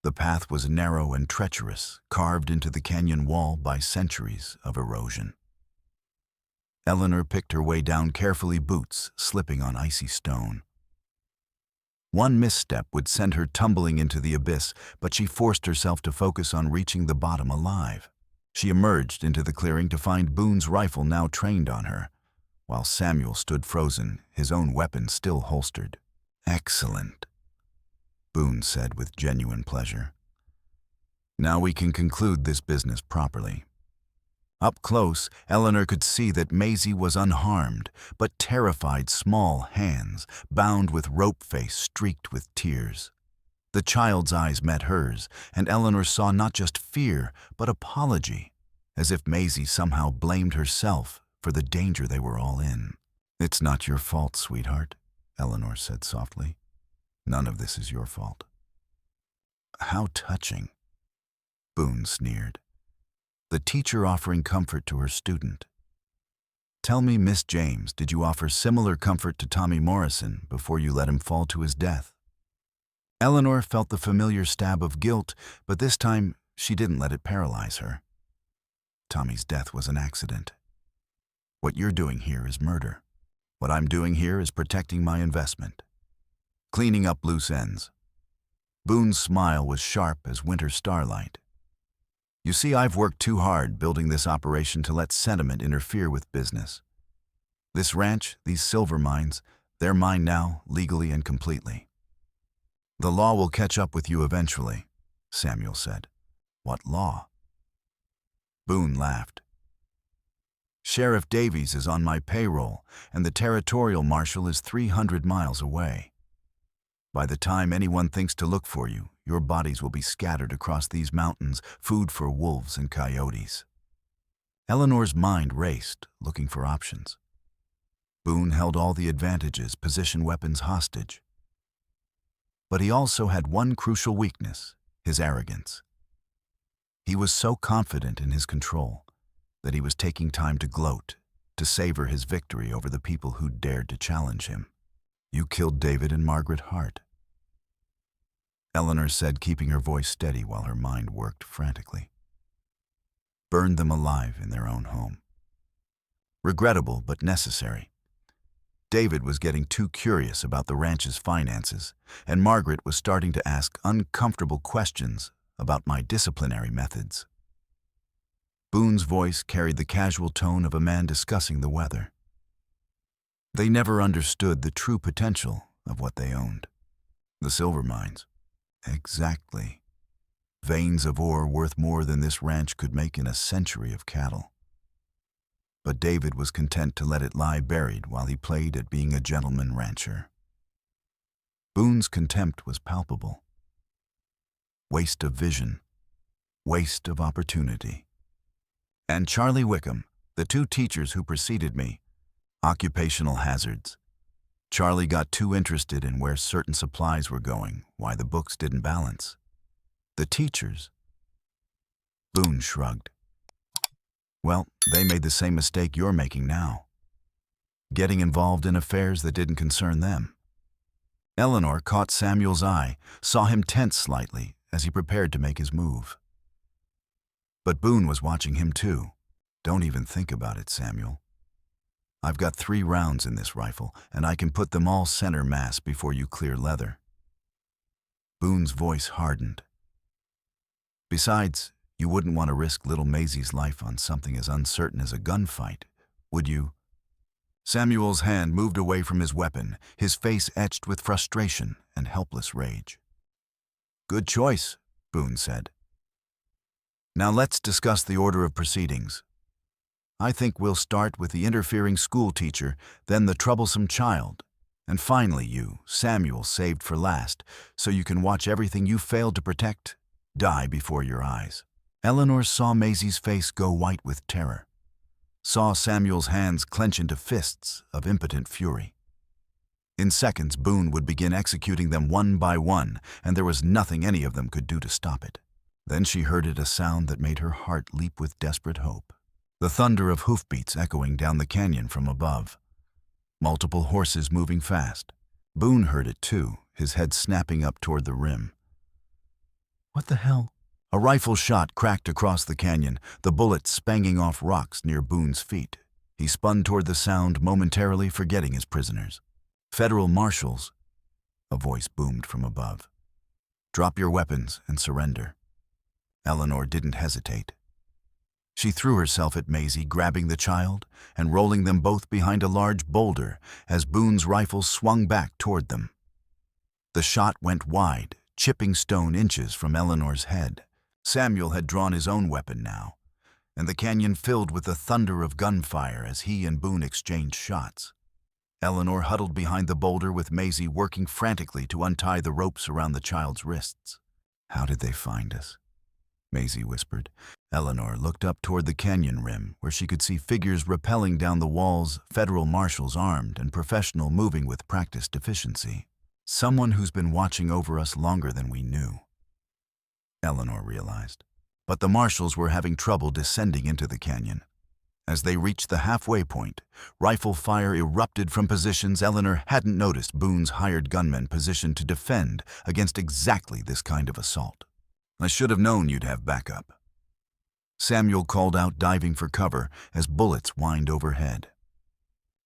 The path was narrow and treacherous, carved into the canyon wall by centuries of erosion. Eleanor picked her way down carefully, boots slipping on icy stone. One misstep would send her tumbling into the abyss, but she forced herself to focus on reaching the bottom alive. She emerged into the clearing to find Boone's rifle now trained on her, while Samuel stood frozen, his own weapon still holstered. "Excellent," Boone said with genuine pleasure. "Now we can conclude this business properly." Up close, Eleanor could see that Maisie was unharmed, but terrified small hands, bound with rope face streaked with tears. The child's eyes met hers, and Eleanor saw not just fear, but apology, as if Maisie somehow blamed herself for the danger they were all in. "It's not your fault, sweetheart," Eleanor said softly. "None of this is your fault." "How touching," Boone sneered. The teacher offering comfort to her student. "Tell me, Miss James, did you offer similar comfort to Tommy Morrison before you let him fall to his death?" Eleanor felt the familiar stab of guilt, but this time she didn't let it paralyze her. Tommy's death was an accident. What you're doing here is murder. What I'm doing here is protecting my investment. Cleaning up loose ends. Boone's smile was sharp as winter starlight. "You see, I've worked too hard building this operation to let sentiment interfere with business. This ranch, these silver mines, they're mine now, legally and completely. The law will catch up with you eventually," Samuel said. "What law?" Boone laughed. "Sheriff Davies is on my payroll, and the territorial marshal is 300 miles away. By the time anyone thinks to look for you, your bodies will be scattered across these mountains, food for wolves and coyotes." Eleanor's mind raced, looking for options. Boone held all the advantages, position weapons hostage. But he also had one crucial weakness, his arrogance. He was so confident in his control that he was taking time to gloat, to savor his victory over the people who dared to challenge him. "You killed David and Margaret Hart," Eleanor said, keeping her voice steady while her mind worked frantically. "Burned them alive in their own home. Regrettable but necessary. David was getting too curious about the ranch's finances, and Margaret was starting to ask uncomfortable questions about my disciplinary methods. Boone's voice carried the casual tone of a man discussing the weather. They never understood the true potential of what they owned. The silver mines. Exactly. Veins of ore worth more than this ranch could make in a century of cattle. But David was content to let it lie buried while he played at being a gentleman rancher. Boone's contempt was palpable. Waste of vision. Waste of opportunity. And Charlie Wickham, the two teachers who preceded me, occupational hazards. Charlie got too interested in where certain supplies were going, why the books didn't balance. The teachers. Boone shrugged. Well, they made the same mistake you're making now. Getting involved in affairs that didn't concern them. Eleanor caught Samuel's eye, saw him tense slightly as he prepared to make his move. But Boone was watching him too. Don't even think about it, Samuel. I've got 3 rounds in this rifle, and I can put them all center mass before you clear leather. Boone's voice hardened. Besides, you wouldn't want to risk little Maisie's life on something as uncertain as a gunfight, would you? Samuel's hand moved away from his weapon, his face etched with frustration and helpless rage. Good choice, Boone said. Now let's discuss the order of proceedings. I think we'll start with the interfering school teacher, then the troublesome child, and finally you, Samuel, saved for last, so you can watch everything you failed to protect die before your eyes. Eleanor saw Maisie's face go white with terror, saw Samuel's hands clench into fists of impotent fury. In seconds, Boone would begin executing them one by one, and there was nothing any of them could do to stop it. Then she heard a sound that made her heart leap with desperate hope. The thunder of hoofbeats echoing down the canyon from above. Multiple horses moving fast. Boone heard it too, his head snapping up toward the rim. What the hell? A rifle shot cracked across the canyon, the bullet spanging off rocks near Boone's feet. He spun toward the sound, momentarily forgetting his prisoners. Federal marshals, a voice boomed from above. Drop your weapons and surrender. Eleanor didn't hesitate. She threw herself at Maisie, grabbing the child and rolling them both behind a large boulder as Boone's rifle swung back toward them. The shot went wide, chipping stone inches from Eleanor's head. Samuel had drawn his own weapon now, and the canyon filled with the thunder of gunfire as he and Boone exchanged shots. Eleanor huddled behind the boulder with Maisie working frantically to untie the ropes around the child's wrists. How did they find us? Maisie whispered. Eleanor looked up toward the canyon rim, where she could see figures rappelling down the walls, federal marshals armed and professional moving with practiced efficiency. Someone who's been watching over us longer than we knew, Eleanor realized. But the marshals were having trouble descending into the canyon. As they reached the halfway point, rifle fire erupted from positions Eleanor hadn't noticed Boone's hired gunmen positioned to defend against exactly this kind of assault. I should have known you'd have backup. Samuel called out, diving for cover as bullets whined overhead.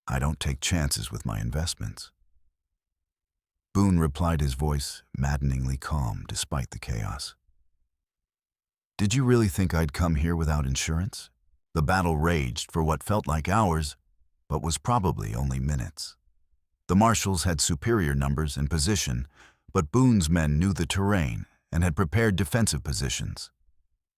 I don't take chances with my investments. Boone replied, his voice maddeningly calm despite the chaos. Did you really think I'd come here without insurance? The battle raged for what felt like hours, but was probably only minutes. The marshals had superior numbers and position, but Boone's men knew the terrain and had prepared defensive positions.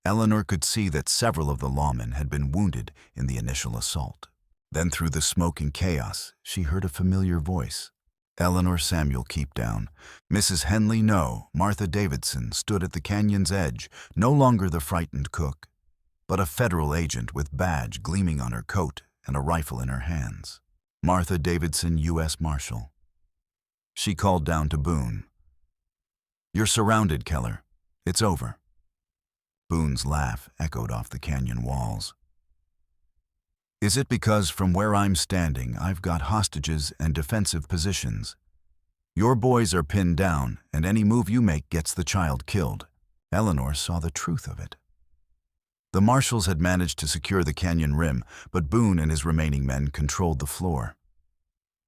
Eleanor could see that several of the lawmen had been wounded in the initial assault. Then through the smoke and chaos, she heard a familiar voice. Eleanor, Samuel, keep down. Mrs. Henley, no. Martha Davidson stood at the canyon's edge, no longer the frightened cook, but a federal agent with badge gleaming on her coat and a rifle in her hands. Martha Davidson, U.S. Marshal. She called down to Boone. You're surrounded, Keller. It's over. Boone's laugh echoed off the canyon walls. Is it because from where I'm standing, I've got hostages and defensive positions? Your boys are pinned down, and any move you make gets the child killed. Eleanor saw the truth of it. The marshals had managed to secure the canyon rim, but Boone and his remaining men controlled the floor.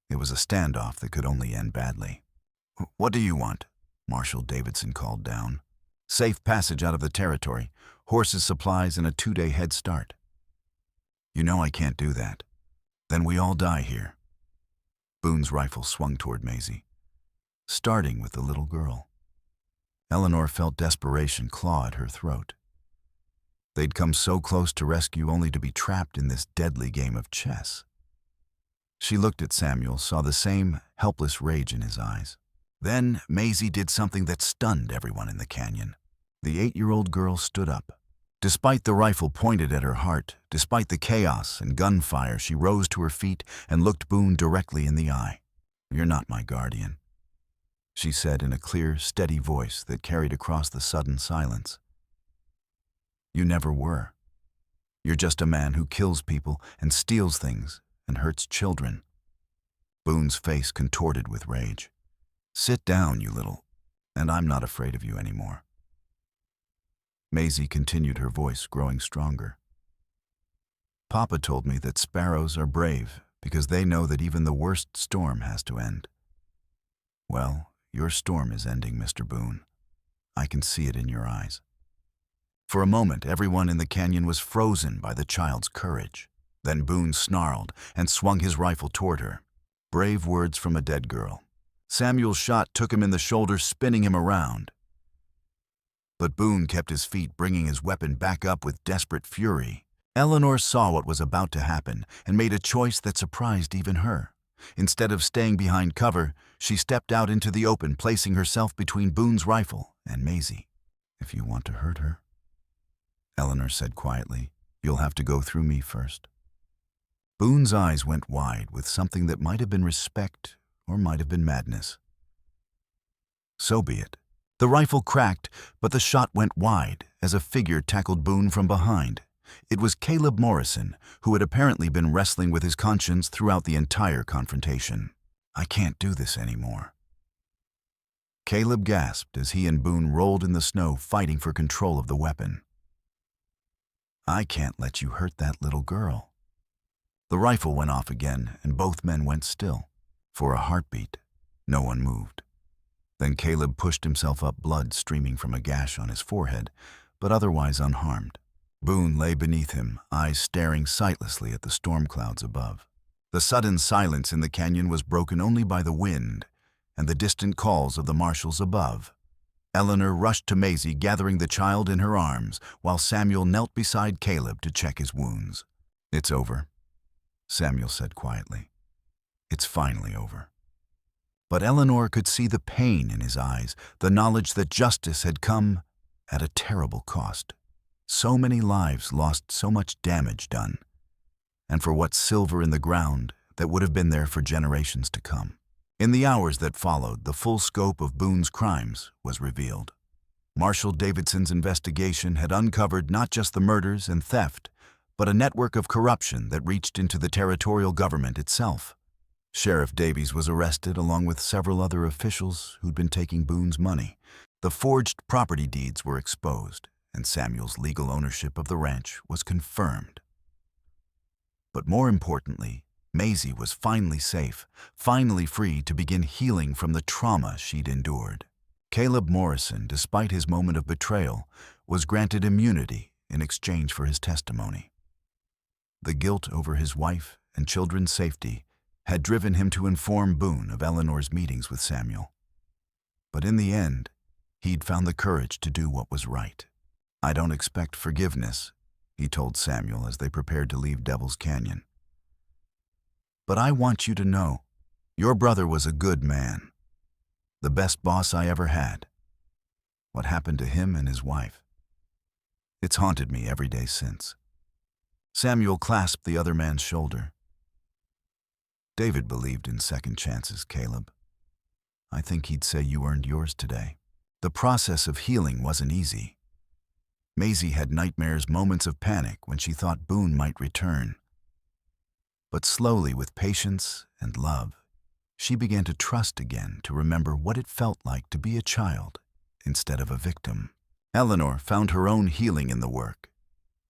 It was a standoff that could only end badly. What do you want? Marshal Davidson called down. Safe passage out of the territory, horses, supplies, and a 2-day head start. You know I can't do that. Then we all die here. Boone's rifle swung toward Maisie, starting with the little girl. Eleanor felt desperation claw at her throat. They'd come so close to rescue only to be trapped in this deadly game of chess. She looked at Samuel, saw the same helpless rage in his eyes. Then Maisie did something that stunned everyone in the canyon. The 8-year-old girl stood up. Despite the rifle pointed at her heart, despite the chaos and gunfire, she rose to her feet and looked Boone directly in the eye. "You're not my guardian," she said in a clear, steady voice that carried across the sudden silence. "You never were. You're just a man who kills people and steals things and hurts children." Boone's face contorted with rage. "Sit down, you little, and I'm not afraid of you anymore." Maisie continued, her voice growing stronger. "Papa told me that sparrows are brave because they know that even the worst storm has to end. Well, your storm is ending, Mr. Boone. I can see it in your eyes." For a moment, everyone in the canyon was frozen by the child's courage. Then Boone snarled and swung his rifle toward her. Brave words from a dead girl. Samuel's shot took him in the shoulder, spinning him around. But Boone kept his feet, bringing his weapon back up with desperate fury. Eleanor saw what was about to happen and made a choice that surprised even her. Instead of staying behind cover, she stepped out into the open, placing herself between Boone's rifle and Maisie. "If you want to hurt her," Eleanor said quietly, "you'll have to go through me first." Boone's eyes went wide with something that might have been respect or might have been madness. So be it. The rifle cracked, but the shot went wide as a figure tackled Boone from behind. It was Caleb Morrison, who had apparently been wrestling with his conscience throughout the entire confrontation. "I can't do this anymore." Caleb gasped as he and Boone rolled in the snow, fighting for control of the weapon. "I can't let you hurt that little girl." The rifle went off again, and both men went still. For a heartbeat, no one moved. Then Caleb pushed himself up, blood streaming from a gash on his forehead, but otherwise unharmed. Boone lay beneath him, eyes staring sightlessly at the storm clouds above. The sudden silence in the canyon was broken only by the wind and the distant calls of the marshals above. Eleanor rushed to Maisie, gathering the child in her arms, while Samuel knelt beside Caleb to check his wounds. "It's over," Samuel said quietly. "It's finally over." But Eleanor could see the pain in his eyes, the knowledge that justice had come at a terrible cost. So many lives lost, so much damage done. And for what silver in the ground that would have been there for generations to come. In the hours that followed, the full scope of Boone's crimes was revealed. Marshal Davidson's investigation had uncovered not just the murders and theft, but a network of corruption that reached into the territorial government itself. Sheriff Davies was arrested along with several other officials who'd been taking Boone's money. The forged property deeds were exposed, and Samuel's legal ownership of the ranch was confirmed. But more importantly, Maisie was finally safe, finally free to begin healing from the trauma she'd endured. Caleb Morrison, despite his moment of betrayal, was granted immunity in exchange for his testimony. The guilt over his wife and children's safety had driven him to inform Boone of Eleanor's meetings with Samuel. But in the end, he'd found the courage to do what was right. "I don't expect forgiveness," he told Samuel as they prepared to leave Devil's Canyon. "But I want you to know, your brother was a good man. The best boss I ever had. What happened to him and his wife? It's haunted me every day since." Samuel clasped the other man's shoulder. "David believed in second chances, Caleb. I think he'd say you earned yours today." The process of healing wasn't easy. Maisie had nightmares, moments of panic when she thought Boone might return. But slowly, with patience and love, she began to trust again, to remember what it felt like to be a child instead of a victim. Eleanor found her own healing in the work.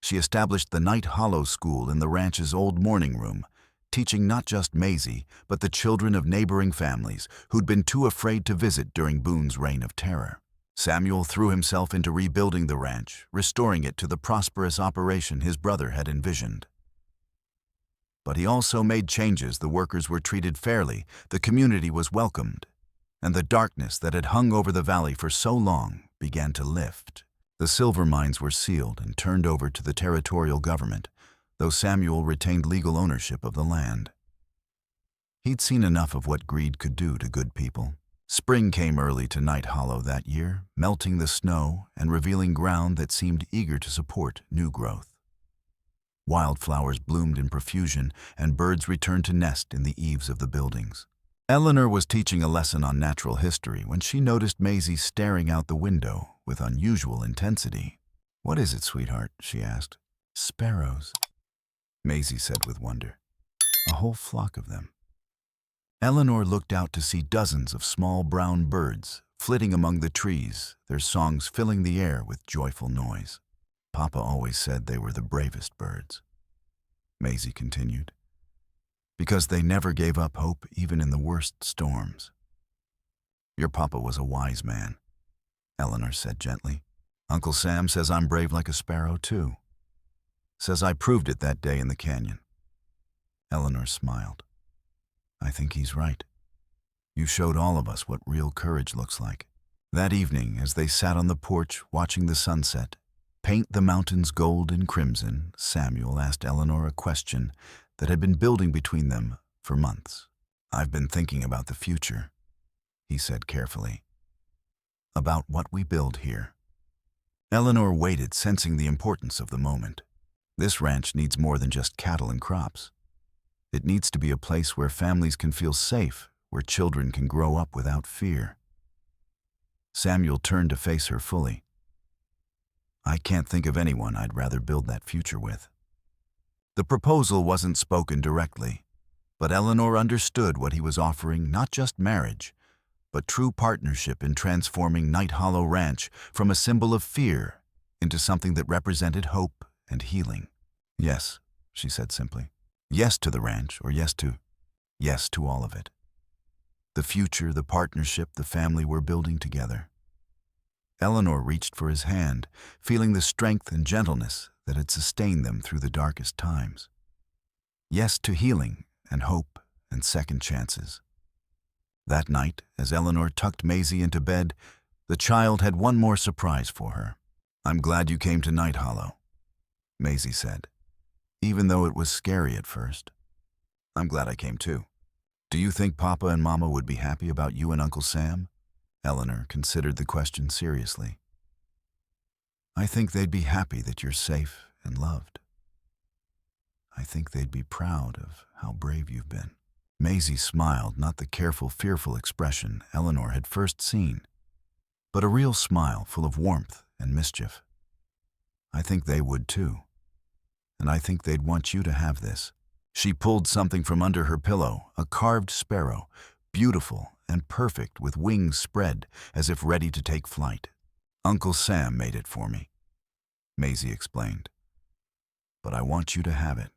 She established the Night Hollow School in the ranch's old morning room, teaching not just Maisie, but the children of neighboring families who'd been too afraid to visit during Boone's reign of terror. Samuel threw himself into rebuilding the ranch, restoring it to the prosperous operation his brother had envisioned. But he also made changes. The workers were treated fairly, the community was welcomed, and the darkness that had hung over the valley for so long began to lift. The silver mines were sealed and turned over to the territorial government, though Samuel retained legal ownership of the land. He'd seen enough of what greed could do to good people. Spring came early to Night Hollow that year, melting the snow and revealing ground that seemed eager to support new growth. Wildflowers bloomed in profusion, and birds returned to nest in the eaves of the buildings. Eleanor was teaching a lesson on natural history when she noticed Maisie staring out the window with unusual intensity. "What is it, sweetheart?" she asked. "Sparrows," Maisie said with wonder. "A whole flock of them." Eleanor looked out to see dozens of small brown birds flitting among the trees, their songs filling the air with joyful noise. "Papa always said they were the bravest birds," Maisie continued, "because they never gave up hope even in the worst storms." "Your papa was a wise man," Eleanor said gently. "Uncle Sam says I'm brave like a sparrow, too. Says I proved it that day in the canyon." Eleanor smiled. "I think he's right. You showed all of us what real courage looks like." That evening, as they sat on the porch watching the sunset paint the mountains gold and crimson, Samuel asked Eleanor a question that had been building between them for months. "I've been thinking about the future," he said carefully. "About what we build here." Eleanor waited, sensing the importance of the moment. This ranch needs more than just cattle and crops. It needs to be a place where families can feel safe, where children can grow up without fear. Samuel turned to face her fully. "I can't think of anyone I'd rather build that future with." The proposal wasn't spoken directly, but Eleanor understood what he was offering: not just marriage, but true partnership in transforming Night Hollow Ranch from a symbol of fear into something that represented hope and healing. "Yes," she said simply. "Yes to the ranch, or yes to all of it. The future, the partnership, the family we're building together." Eleanor reached for his hand, feeling the strength and gentleness that had sustained them through the darkest times. Yes to healing and hope and second chances. That night, as Eleanor tucked Maisie into bed, the child had one more surprise for her. "I'm glad you came to Night Hollow," Maisie said, "even though it was scary at first." "I'm glad I came too. Do you think Papa and Mama would be happy about you and Uncle Sam?" Eleanor considered the question seriously. "I think they'd be happy that you're safe and loved. I think they'd be proud of how brave you've been." Maisie smiled, not the careful, fearful expression Eleanor had first seen, but a real smile full of warmth and mischief. "I think they would too. And I think they'd want you to have this." She pulled something from under her pillow, a carved sparrow, beautiful and perfect, with wings spread as if ready to take flight. "Uncle Sam made it for me," Maisie explained. "But I want you to have it.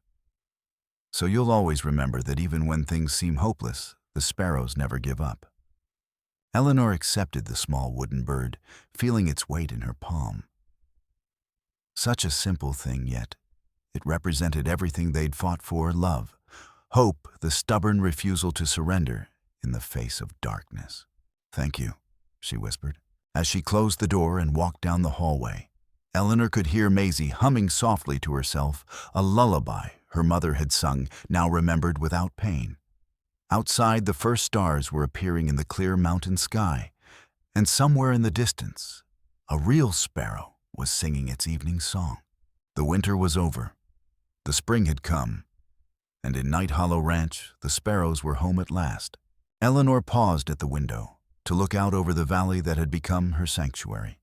So you'll always remember that even when things seem hopeless, the sparrows never give up." Eleanor accepted the small wooden bird, feeling its weight in her palm. Such a simple thing, yet it represented everything they'd fought for: love, hope, the stubborn refusal to surrender in the face of darkness. "Thank you," she whispered. As she closed the door and walked down the hallway, Eleanor could hear Maisie humming softly to herself, a lullaby her mother had sung, now remembered without pain. Outside, the first stars were appearing in the clear mountain sky, and somewhere in the distance, a real sparrow was singing its evening song. The winter was over. The spring had come, and in Night Hollow Ranch, the sparrows were home at last. Eleanor paused at the window to look out over the valley that had become her sanctuary.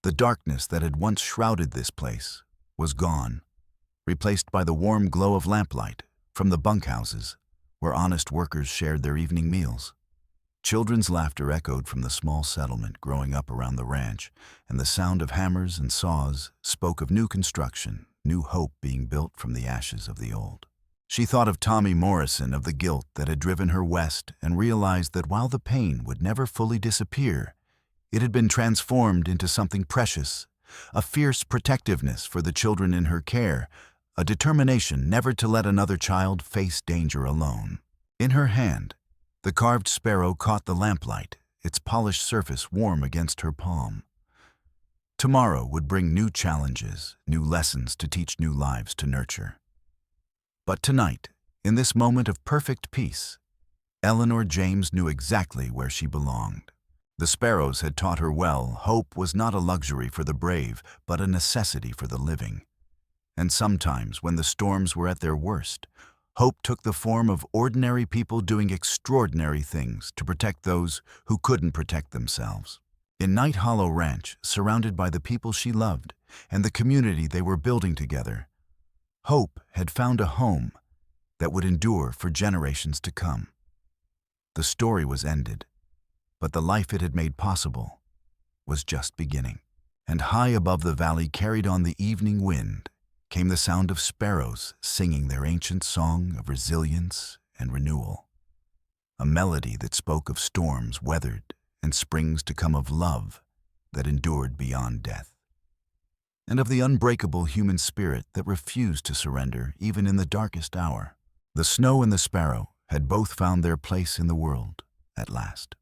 The darkness that had once shrouded this place was gone, replaced by the warm glow of lamplight from the bunkhouses where honest workers shared their evening meals. Children's laughter echoed from the small settlement growing up around the ranch, and the sound of hammers and saws spoke of new construction, new hope being built from the ashes of the old. She thought of Tommy Morrison, of the guilt that had driven her west, and realized that while the pain would never fully disappear, It had been transformed into something precious, a fierce protectiveness for the children in her care, a determination never to let another child face danger alone. In her hand, the carved sparrow caught the lamplight, its polished surface warm against her palm. Tomorrow would bring new challenges, new lessons to teach, new lives to nurture. But tonight, in this moment of perfect peace, Eleanor James knew exactly where she belonged. The sparrows had taught her well, hope was not a luxury for the brave, but a necessity for the living. And sometimes, when the storms were at their worst, hope took the form of ordinary people doing extraordinary things to protect those who couldn't protect themselves. In Night Hollow Ranch, surrounded by the people she loved and the community they were building together, hope had found a home that would endure for generations to come. The story was ended, but the life it had made possible was just beginning. And high above the valley, carried on the evening wind, came the sound of sparrows singing their ancient song of resilience and renewal, a melody that spoke of storms weathered and springs to come, of love that endured beyond death, and of the unbreakable human spirit that refused to surrender even in the darkest hour. The snow and the sparrow had both found their place in the world at last.